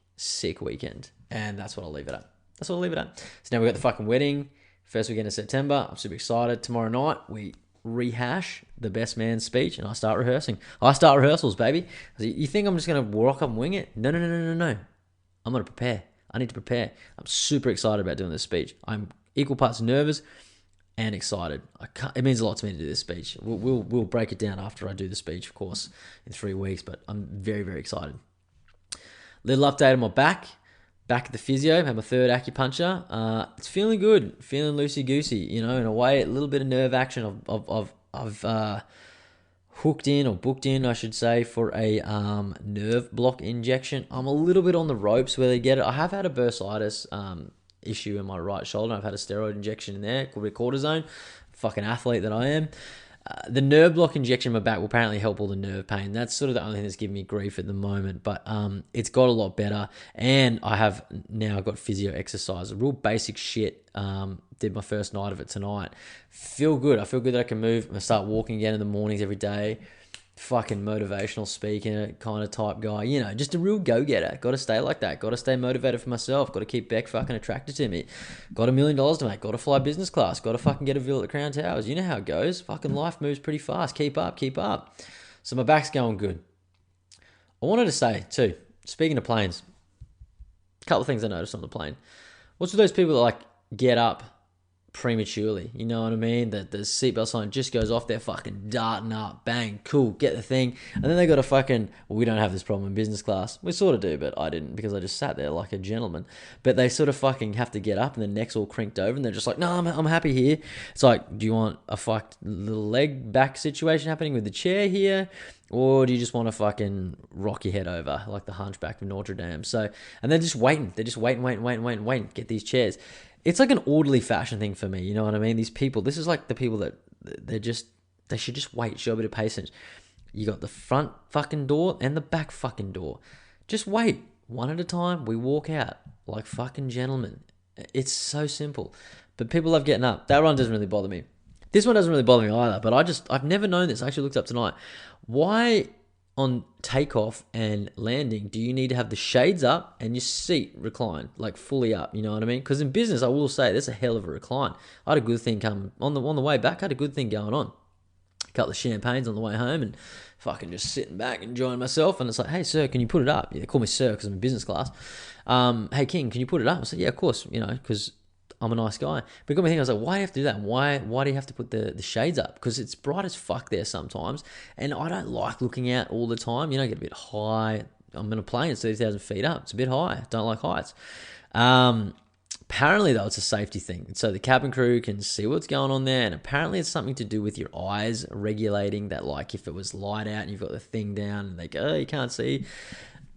Speaker 2: weekend. And that's what I'll leave it at. That's what I'll leave it at. So now we've got the fucking wedding. First weekend of September. I'm super excited. Tomorrow night, we rehash the best man speech and I start rehearsing. I start rehearsals, baby. You think I'm just going to walk up and wing it? No. I'm going to prepare. I need to prepare. I'm super excited about doing this speech. I'm equal parts nervous and excited. It means a lot to me to do this speech. We'll break it down after I do the speech, of course, in 3 weeks, but I'm very, very excited. Little update on my back. Back at the physio, had my third acupuncture. It's feeling good, feeling loosey-goosey, in a way, a little bit of nerve action. I've hooked in, or booked in, I should say, for a nerve block injection. I'm a little bit on the ropes where they get it. I have had a bursitis issue in my right shoulder. I've had a steroid injection in there, called cortisone. Fucking athlete that I am. The nerve block injection in my back will apparently help all the nerve pain. That's sort of the only thing that's giving me grief at the moment. But it's got a lot better. And I have now got physio exercise. Real basic shit. Did my first night of it tonight. Feel good. I feel good that I can move. I start walking again in the mornings every day. Fucking motivational speaker kind of type guy. Just a real go-getter. Got to stay like that. Got to stay motivated for myself. Got to keep Beck fucking attracted to me. Got $1 million to make. Got to fly business class. Got to fucking get a villa at Crown Towers. You know how it goes. Fucking life moves pretty fast. Keep up. So my back's going good. I wanted to say, too, speaking of planes, a couple of things I noticed on the plane. What's with those people that, get up prematurely? You know what I mean? The seatbelt sign just goes off. They're fucking darting up. Bang. Cool. Get the thing. And then they got we don't have this problem in business class. We sort of do, but I didn't because I just sat there like a gentleman. But they sort of fucking have to get up and their neck's all crinked over and they're just like, no, I'm happy here. It's like, do you want a fucked little leg back situation happening with the chair here? Or do you just want to fucking rock your head over like the Hunchback of Notre Dame? So, and they're just waiting. They're just waiting. Get these chairs. It's like an orderly fashion thing for me. You know what I mean? These people, this is like the people that they should just wait, show a bit of patience. You got the front fucking door and the back fucking door. Just wait. One at a time, we walk out like fucking gentlemen. It's so simple. But people love getting up. That one doesn't really bother me. This one doesn't really bother me either, but I've never known this. I actually looked up tonight. Why on takeoff and landing do you need to have the shades up and your seat reclined, like fully up? You know what I mean? Because in business, I will say, that's a hell of a recline. I had a good thing come on the way back. I had a good thing going on. A couple of champagnes on the way home and fucking just sitting back, enjoying myself. And it's like, hey, sir, can you put it up? Yeah, they call me sir because I'm in business class. Hey, King, can you put it up? I said, yeah, of course, because I'm a nice guy. But it got me thinking, I was like, why do you have to do that? Why do you have to put the shades up? Because it's bright as fuck there sometimes. And I don't like looking out all the time. I get a bit high. I'm in a plane, it's 30,000 feet up. It's a bit high. Don't like heights. Apparently, though, it's a safety thing. So the cabin crew can see what's going on there. And apparently it's something to do with your eyes regulating that, like if it was light out and you've got the thing down and they go, oh, you can't see.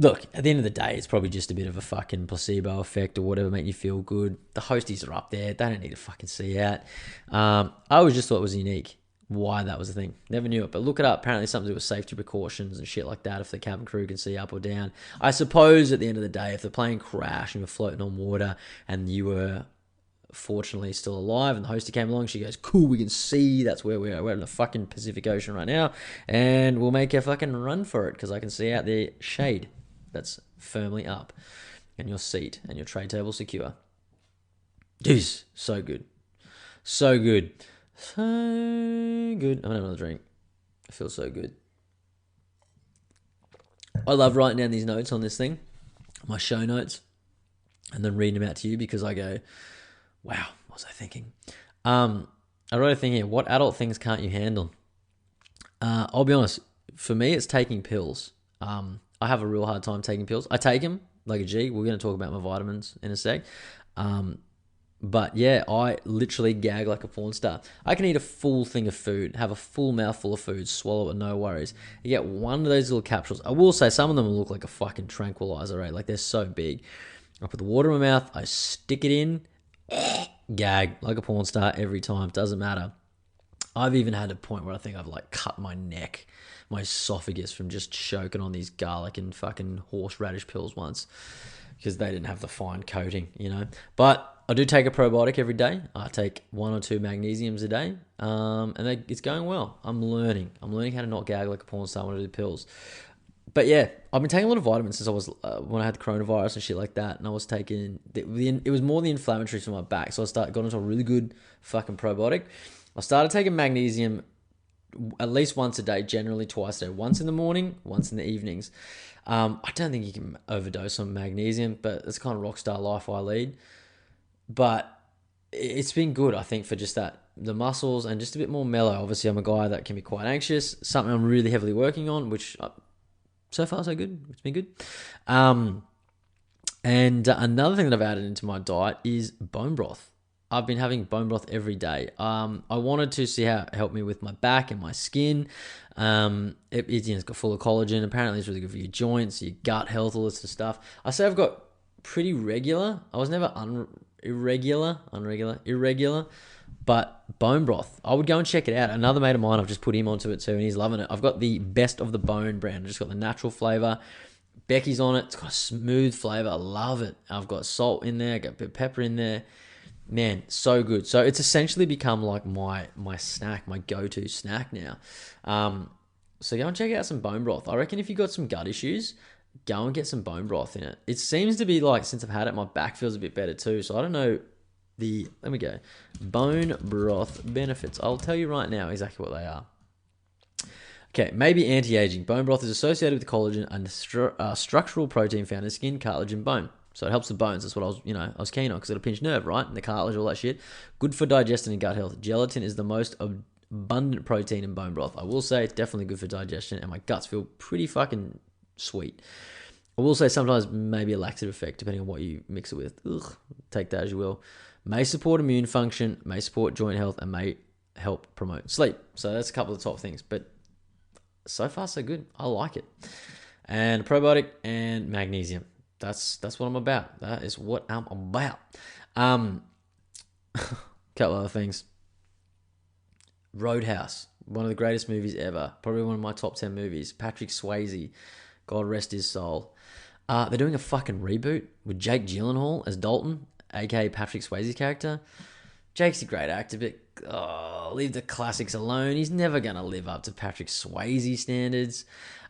Speaker 2: Look, at the end of the day, it's probably just a bit of a fucking placebo effect or whatever, make you feel good. The hosties are up there. They don't need to fucking see out. I always just thought it was unique why that was the thing. Never knew it, but look it up. Apparently something to do with safety precautions and shit like that if the cabin crew can see up or down. I suppose at the end of the day, if the plane crashed and you were floating on water and you were fortunately still alive and the hostie came along, she goes, cool, we can see, that's where we are. We're in the fucking Pacific Ocean right now and we'll make a fucking run for it because I can see out the shade that's firmly up and your seat and your tray table secure. Jeez, so good. So good. So good. I'm gonna have another drink. I feel so good. I love writing down these notes on this thing, my show notes, and then reading them out to you because I go, wow, what was I thinking? I wrote a thing here. What adult things can't you handle? I'll be honest. For me, it's taking pills. I have a real hard time taking pills. I take them like a G. We're going to talk about my vitamins in a sec. But yeah, I literally gag like a porn star. I can eat a full thing of food, have a full mouthful of food, swallow it, no worries. You get one of those little capsules. I will say some of them look like a fucking tranquilizer, right? Like they're so big. I put the water in my mouth, I stick it in, gag like a porn star every time. Doesn't matter. I've even had a point where I think I've like cut my neck, my esophagus from just choking on these garlic and fucking horseradish pills once because they didn't have the fine coating, you know. But I do take a probiotic every day. I take 1 or 2 magnesiums a day, it's going well. I'm learning how to not gag like a porn star when I do pills. But yeah, I've been taking a lot of vitamins since I was when I had the coronavirus and shit like that, and I was taking it was more the inflammatories from my back, so got into a really good fucking probiotic. I started taking magnesium at least once a day, generally twice a day, once in the morning, once in the evenings. I don't think you can overdose on magnesium, but it's kind of rock star life I lead. But it's been good, I think, for just that, the muscles and just a bit more mellow. Obviously, I'm a guy that can be quite anxious, something I'm really heavily working on, which so far so good. It's been good. And another thing that I've added into my diet is bone broth. I've been having bone broth every day. I wanted to see how it helped me with my back and my skin. It's got full of collagen. Apparently, it's really good for your joints, your gut health, all this sort of stuff. I say I've got pretty regular. I was never irregular, but bone broth. I would go and check it out. Another mate of mine, I've just put him onto it too, and he's loving it. I've got the Best of the Bone brand. I've just got the natural flavor. Becky's on it. It's got a smooth flavor. I love it. I've got salt in there. Got a bit of pepper in there. Man, so good. So it's essentially become like my snack, my go-to snack now. So go and check out some bone broth. I reckon if you got some gut issues, go and get some bone broth in it. It seems to be like, since I've had it, my back feels a bit better too. So I don't know let me go. Bone broth benefits. I'll tell you right now exactly what they are. Okay, maybe anti-aging. Bone broth is associated with collagen and structural protein found in skin, cartilage, and bone. So it helps the bones. That's what I was keen on because it's a pinched nerve, right? And the cartilage, all that shit. Good for digestion and gut health. Gelatin is the most abundant protein in bone broth. I will say it's definitely good for digestion, and my guts feel pretty fucking sweet. I will say sometimes maybe a laxative effect depending on what you mix it with. Ugh, take that as you will. May support immune function, may support joint health, and may help promote sleep. So that's a couple of the top things. But so far, so good. I like it. And probiotic and magnesium. That's what I'm about. That is what I'm about. Couple other things. Roadhouse, one of the greatest movies ever. Probably one of my top 10 movies. Patrick Swayze, God rest his soul. They're doing a fucking reboot with Jake Gyllenhaal as Dalton, aka Patrick Swayze's character. Jake's a great actor, but leave the classics alone. He's never going to live up to Patrick Swayze standards.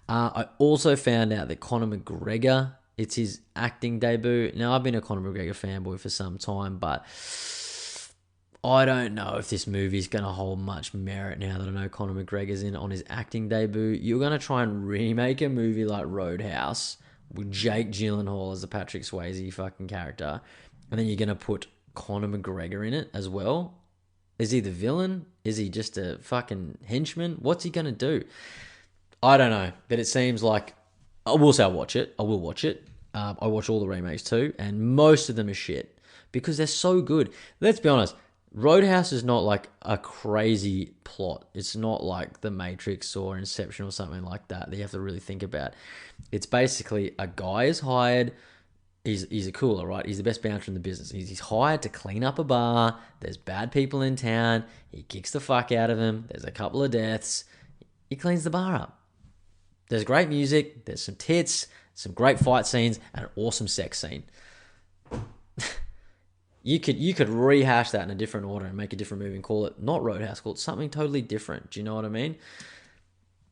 Speaker 2: I also found out that Conor McGregor, it's his acting debut. Now, I've been a Conor McGregor fanboy for some time, but I don't know if this movie's going to hold much merit now that I know Conor McGregor's in on his acting debut. You're going to try and remake a movie like Roadhouse with Jake Gyllenhaal as the Patrick Swayze fucking character, and then you're going to put Conor McGregor in it as well. Is he the villain? Is he just a fucking henchman? What's he going to do? I don't know, but it seems like I will say I'll watch it. I will watch it. I watch all the remakes too, and most of them are shit because they're so good. Let's be honest. Roadhouse is not like a crazy plot. It's not like The Matrix or Inception or something like that you have to really think about. It's basically a guy is hired. He's a cooler, right? He's the best bouncer in the business. He's hired to clean up a bar. There's bad people in town. He kicks the fuck out of them. There's a couple of deaths. He cleans the bar up. There's great music. There's some tits, some great fight scenes, and an awesome sex scene. You could rehash that in a different order and make a different movie and call it not Roadhouse, call it something totally different. Do you know what I mean?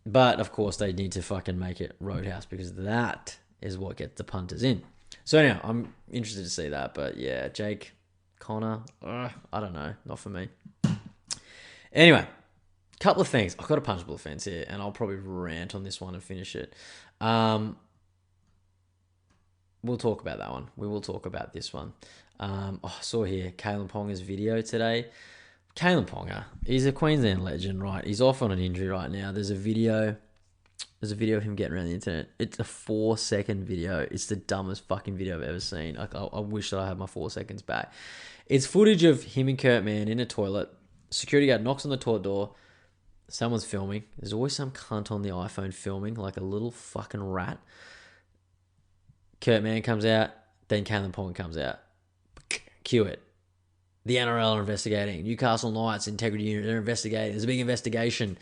Speaker 2: But of course they need to fucking make it Roadhouse because that is what gets the punters in. So anyhow, I'm interested to see that. But yeah, Jake, Connor, I don't know, not for me. Anyway, couple of things. I've got a punchable offense here, and I'll probably rant on this one and finish it. We'll talk about that one. We will talk about this one. I saw here Kalen Ponga's video today. Kalen Ponga, he's a Queensland legend, right? He's off on an injury right now. There's a video There's a video of him getting around the internet. It's a 4-second video. It's the dumbest fucking video I've ever seen. Like, I wish that I had my 4 seconds back. It's footage of him and Kurt Mann in a toilet. Security guard knocks on the toilet door. Someone's filming. There's always some cunt on the iPhone filming, like a little fucking rat. Kurt Mann comes out. Then Kalen Pong comes out. Cue it. The NRL are investigating. Newcastle Knights Integrity Unit, they're investigating. There's a big investigation.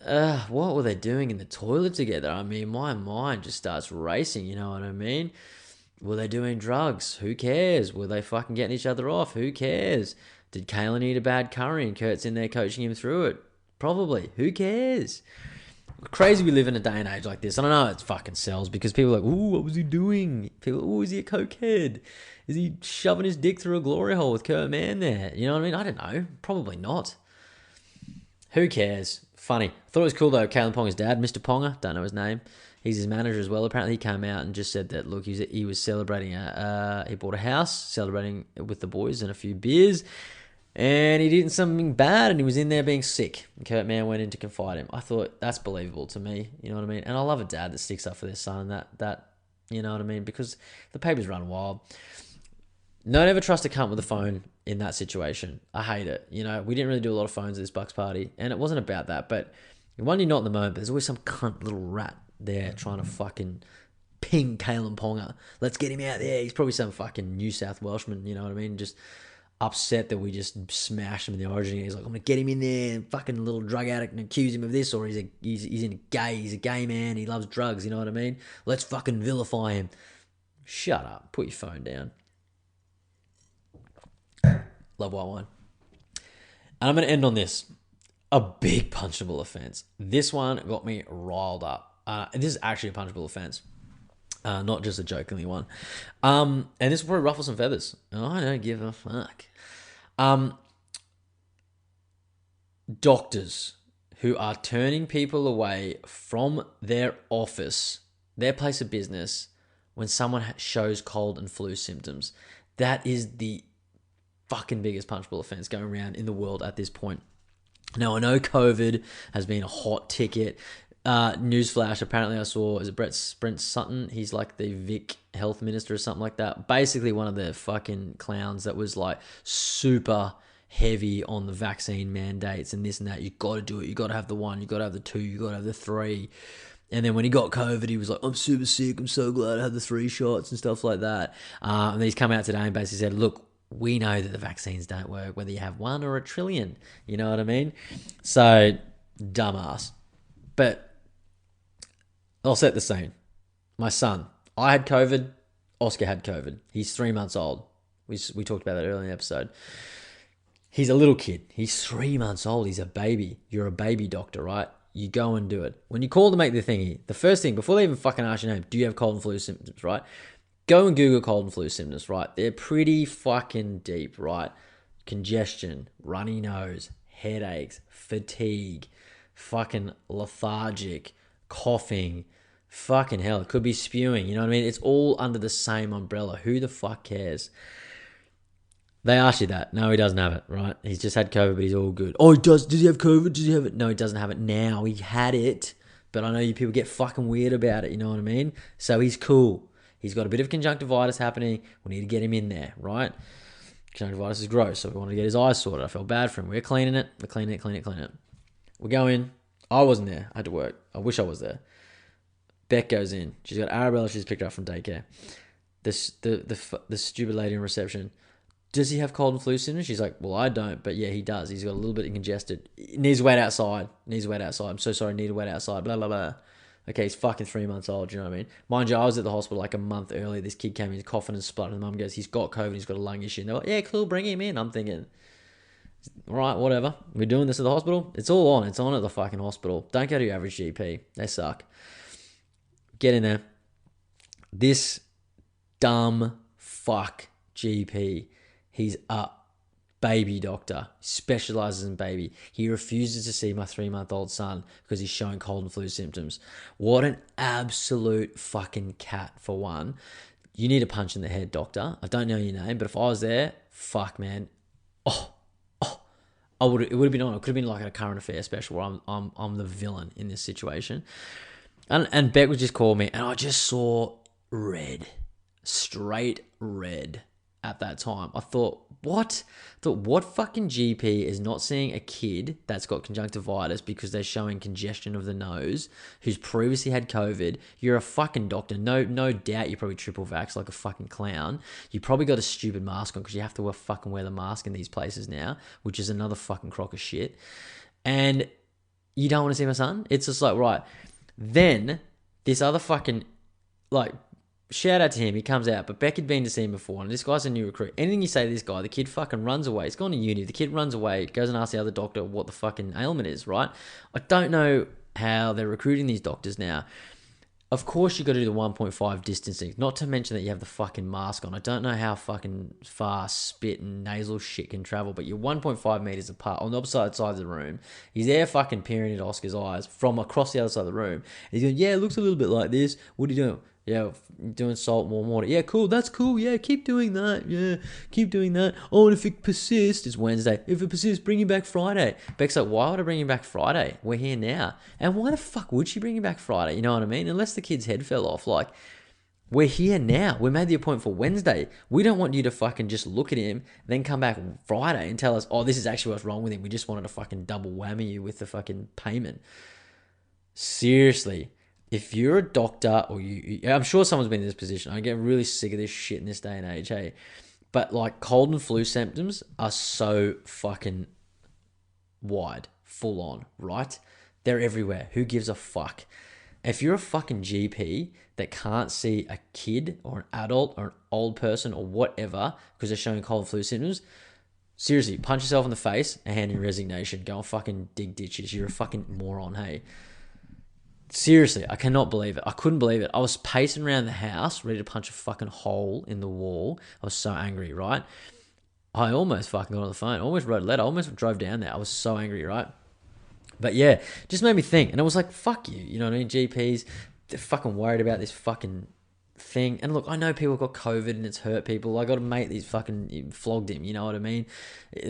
Speaker 2: What were they doing in the toilet together? I mean, my mind just starts racing, you know what I mean? Were they doing drugs? Who cares? Were they fucking getting each other off? Who cares? Did Kalen eat a bad curry and Kurt's in there coaching him through it? Probably. Who cares? Crazy we live in a day and age like this. I don't know, it fucking sells because people are like, ooh, what was he doing? People, ooh, is he a cokehead? Is he shoving his dick through a glory hole with Kurt Mann there? You know what I mean? I don't know. Probably not. Who cares? Funny. I thought it was cool though. Kalen Ponga's dad, Mr. Ponga, don't know his name. He's his manager as well. Apparently he came out and just said that, look, he was celebrating, he bought a house, celebrating with the boys and a few beers. And he'd eaten something bad and he was in there being sick. And Kurt Mann went in to confide him. I thought that's believable to me. You know what I mean? And I love a dad that sticks up for their son. That you know what I mean? Because the papers run wild. Don't ever trust a cunt with a phone in that situation. I hate it. You know, we didn't really do a lot of phones at this Bucks party. And it wasn't about that. But one, you're not in the moment. But there's always some cunt little rat there trying to fucking ping Kalen Ponga. Let's get him out there. He's probably some fucking New South Welshman. You know what I mean? Just upset that we just smashed him in the Origin. He's like, I'm gonna get him in there, and fucking little drug addict, and accuse him of this, or he's a gay man, he loves drugs. You know what I mean? Let's fucking vilify him. Shut up. Put your phone down. Love white wine. And I'm gonna end on this. A big punchable offence. This one got me riled up. This is actually a punchable offence. Not just a jokingly one. And this will probably ruffle some feathers. I don't give a fuck. Doctors who are turning people away from their office, their place of business, when someone shows cold and flu symptoms. That is the fucking biggest punchable offence going around in the world at this point. Now, I know COVID has been a hot ticket. Newsflash, apparently I saw, is it Brent Sutton? He's like the Vic health minister or something like that. Basically one of the fucking clowns that was like super heavy on the vaccine mandates and this and that. You got to do it. You got to have the 1. You got to have the 2. You got to have the 3. And then when he got COVID, he was like, I'm super sick. I'm so glad I had the 3 shots and stuff like that. And then he's come out today and basically said, look, we know that the vaccines don't work, whether you have 1 or a trillion. You know what I mean? So, dumbass. But I'll set the scene. My son, I had COVID. Oscar had COVID. He's 3 months old. We talked about that earlier in the episode. He's a little kid. He's 3 months old. He's a baby. You're a baby doctor, right? You go and do it. When you call to make the thingy, the first thing, before they even fucking ask your name, do you have cold and flu symptoms, right? Go and Google cold and flu symptoms, right? They're pretty fucking deep, right? Congestion, runny nose, headaches, fatigue, fucking lethargic, coughing, fucking hell. It could be spewing, you know what I mean? It's all under the same umbrella. Who the fuck cares? They ask you that. No, he doesn't have it, right? He's just had COVID, but he's all good. Oh, he does? Does he have COVID? Does he have it? No, he doesn't have it now. He had it, but I know you people get fucking weird about it, you know what I mean? So he's cool. He's got a bit of conjunctivitis happening. We need to get him in there, right? Conjunctivitis is gross, so we want to get his eyes sorted. I felt bad for him. We're cleaning it. We're cleaning it. We go in. I wasn't there. I had to work. I wish I was there. Beck goes in. She's got Arabella. She's picked her up from daycare. The stupid lady in reception. Does he have cold and flu symptoms? She's like, well, I don't, but yeah, he does. He's got a little bit of congested. Needs to wait outside. I'm so sorry. Need to wait outside. Blah, blah, blah. Okay, he's fucking 3 months old. You know what I mean? Mind you, I was at the hospital like a month earlier. This kid came in coughing and spluttering. The mum goes, he's got COVID. He's got a lung issue. And they're like, yeah, cool. Bring him in. I'm thinking, all right, whatever. We're doing this at the hospital. It's all on. It's on at the fucking hospital. Don't go to your average GP. They suck. Get in there. This dumb fuck GP. He's a baby doctor, specializes in baby. He refuses to see my 3-month-old son because he's showing cold and flu symptoms. What an absolute fucking cat, for one. You need a punch in the head, doctor. I don't know your name, but if I was there, fuck, man. It would have been on. It could have been like a current affair special where I'm the villain in this situation. And Beck was just calling me, and I just saw red, straight red at that time. I thought, what? What fucking GP is not seeing a kid that's got conjunctivitis because they're showing congestion of the nose, who's previously had COVID? You're a fucking doctor. No doubt you're probably triple vax like a fucking clown. You probably got a stupid mask on because you have to wear the mask in these places now, which is another fucking crock of shit. And you don't want to see my son? It's just like, right. Then this other fucking, like, shout out to him, he comes out, but Beck had been to see him before, and this guy's a new recruit. Anything you say to this guy, the kid fucking runs away. He's gone to uni, the kid runs away, goes and asks the other doctor what the fucking ailment is, right? I don't know how they're recruiting these doctors now. Of course you got to do the 1.5 distancing, not to mention that you have the fucking mask on. I don't know how fucking far spit and nasal shit can travel, but you're 1.5 meters apart on the opposite side of the room. He's there fucking peering into Oscar's eyes from across the other side of the room. He's going, yeah, it looks a little bit like this. What are you doing? Yeah, doing salt, warm water. Yeah, cool. That's cool. Yeah, keep doing that. Yeah, keep doing that. Oh, and if it persists, it's Wednesday. If it persists, bring him back Friday. Beck's like, why would I bring him back Friday? We're here now. And why the fuck would she bring him back Friday? You know what I mean? Unless the kid's head fell off. Like, we're here now. We made the appointment for Wednesday. We don't want you to fucking just look at him, then come back Friday and tell us, oh, this is actually what's wrong with him. We just wanted to fucking double whammy you with the fucking payment. Seriously. If you're a doctor or I'm sure someone's been in this position. I get really sick of this shit in this day and age, hey. But like cold and flu symptoms are so fucking wide, full on, right? They're everywhere. Who gives a fuck? If you're a fucking GP that can't see a kid or an adult or an old person or whatever because they're showing cold and flu symptoms, seriously, punch yourself in the face and hand in resignation. Go and fucking dig ditches. You're a fucking moron, hey. Seriously, I cannot believe it. I couldn't believe it. I was pacing around the house, ready to punch a fucking hole in the wall. I was so angry, right? I almost fucking got on the phone. I almost wrote a letter. I almost drove down there. I was so angry, right? But yeah, just made me think. And I was like, fuck you. You know what I mean? GPs, they're fucking worried about this fucking thing. And look, I know people got COVID and it's hurt people. I got a mate that's fucking flogged him. You know what I mean?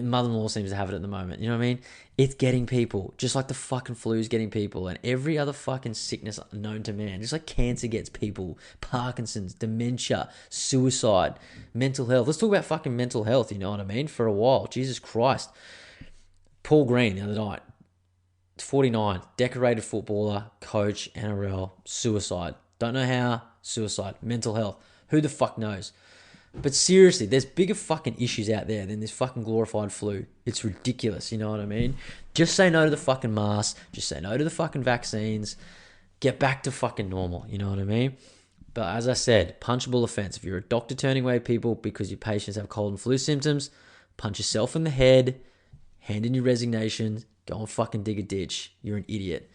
Speaker 2: Mother-in-law seems to have it at the moment. You know what I mean? It's getting people, just like the fucking flu is getting people, and every other fucking sickness known to man. Just like cancer gets people, Parkinson's, dementia, suicide, mental health. Let's talk about fucking mental health, you know what I mean? For a while. Jesus Christ. Paul Green the other night, 49, decorated footballer, coach, NRL, suicide. Don't know how, suicide, mental health. Who the fuck knows? But seriously, there's bigger fucking issues out there than this fucking glorified flu. It's ridiculous, you know what I mean? Just say no to the fucking masks. Just say no to the fucking vaccines. Get back to fucking normal, you know what I mean? But as I said, punchable offence. If you're a doctor turning away people because your patients have cold and flu symptoms, punch yourself in the head, hand in your resignation, go and fucking dig a ditch. You're an idiot.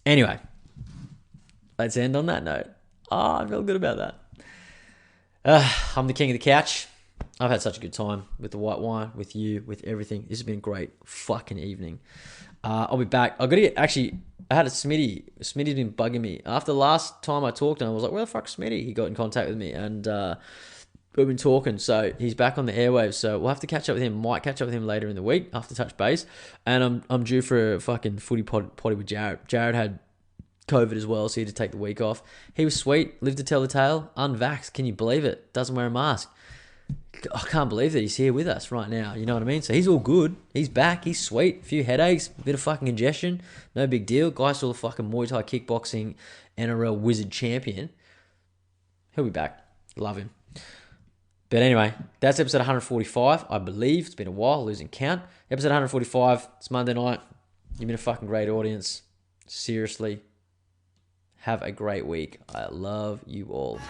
Speaker 2: Anyway, let's end on that note. I feel good about that. I'm the king of the couch. I've had such a good time with the white wine, with you, with everything. This has been a great fucking evening. I'll be back. I had a Smitty. Smitty's been bugging me. After the last time I talked to him, I was like, where the fuck's Smitty? He got in contact with me and we've been talking. So he's back on the airwaves. So we'll have to catch up with him. Might catch up with him later in the week after touch base. And I'm due for a fucking footy potty with Jared. Jared had COVID as well, so he had to take the week off. He was sweet, lived to tell the tale, unvaxxed. Can you believe it? Doesn't wear a mask. I can't believe that he's here with us right now. You know what I mean? So he's all good. He's back. He's sweet. A few headaches, a bit of fucking congestion. No big deal. Guy's still a fucking Muay Thai kickboxing NRL wizard champion. He'll be back. Love him. But anyway, that's episode 145, I believe. It's been a while, losing count. Episode 145. It's Monday night. You've been a fucking great audience. Seriously. Have a great week. I love you all.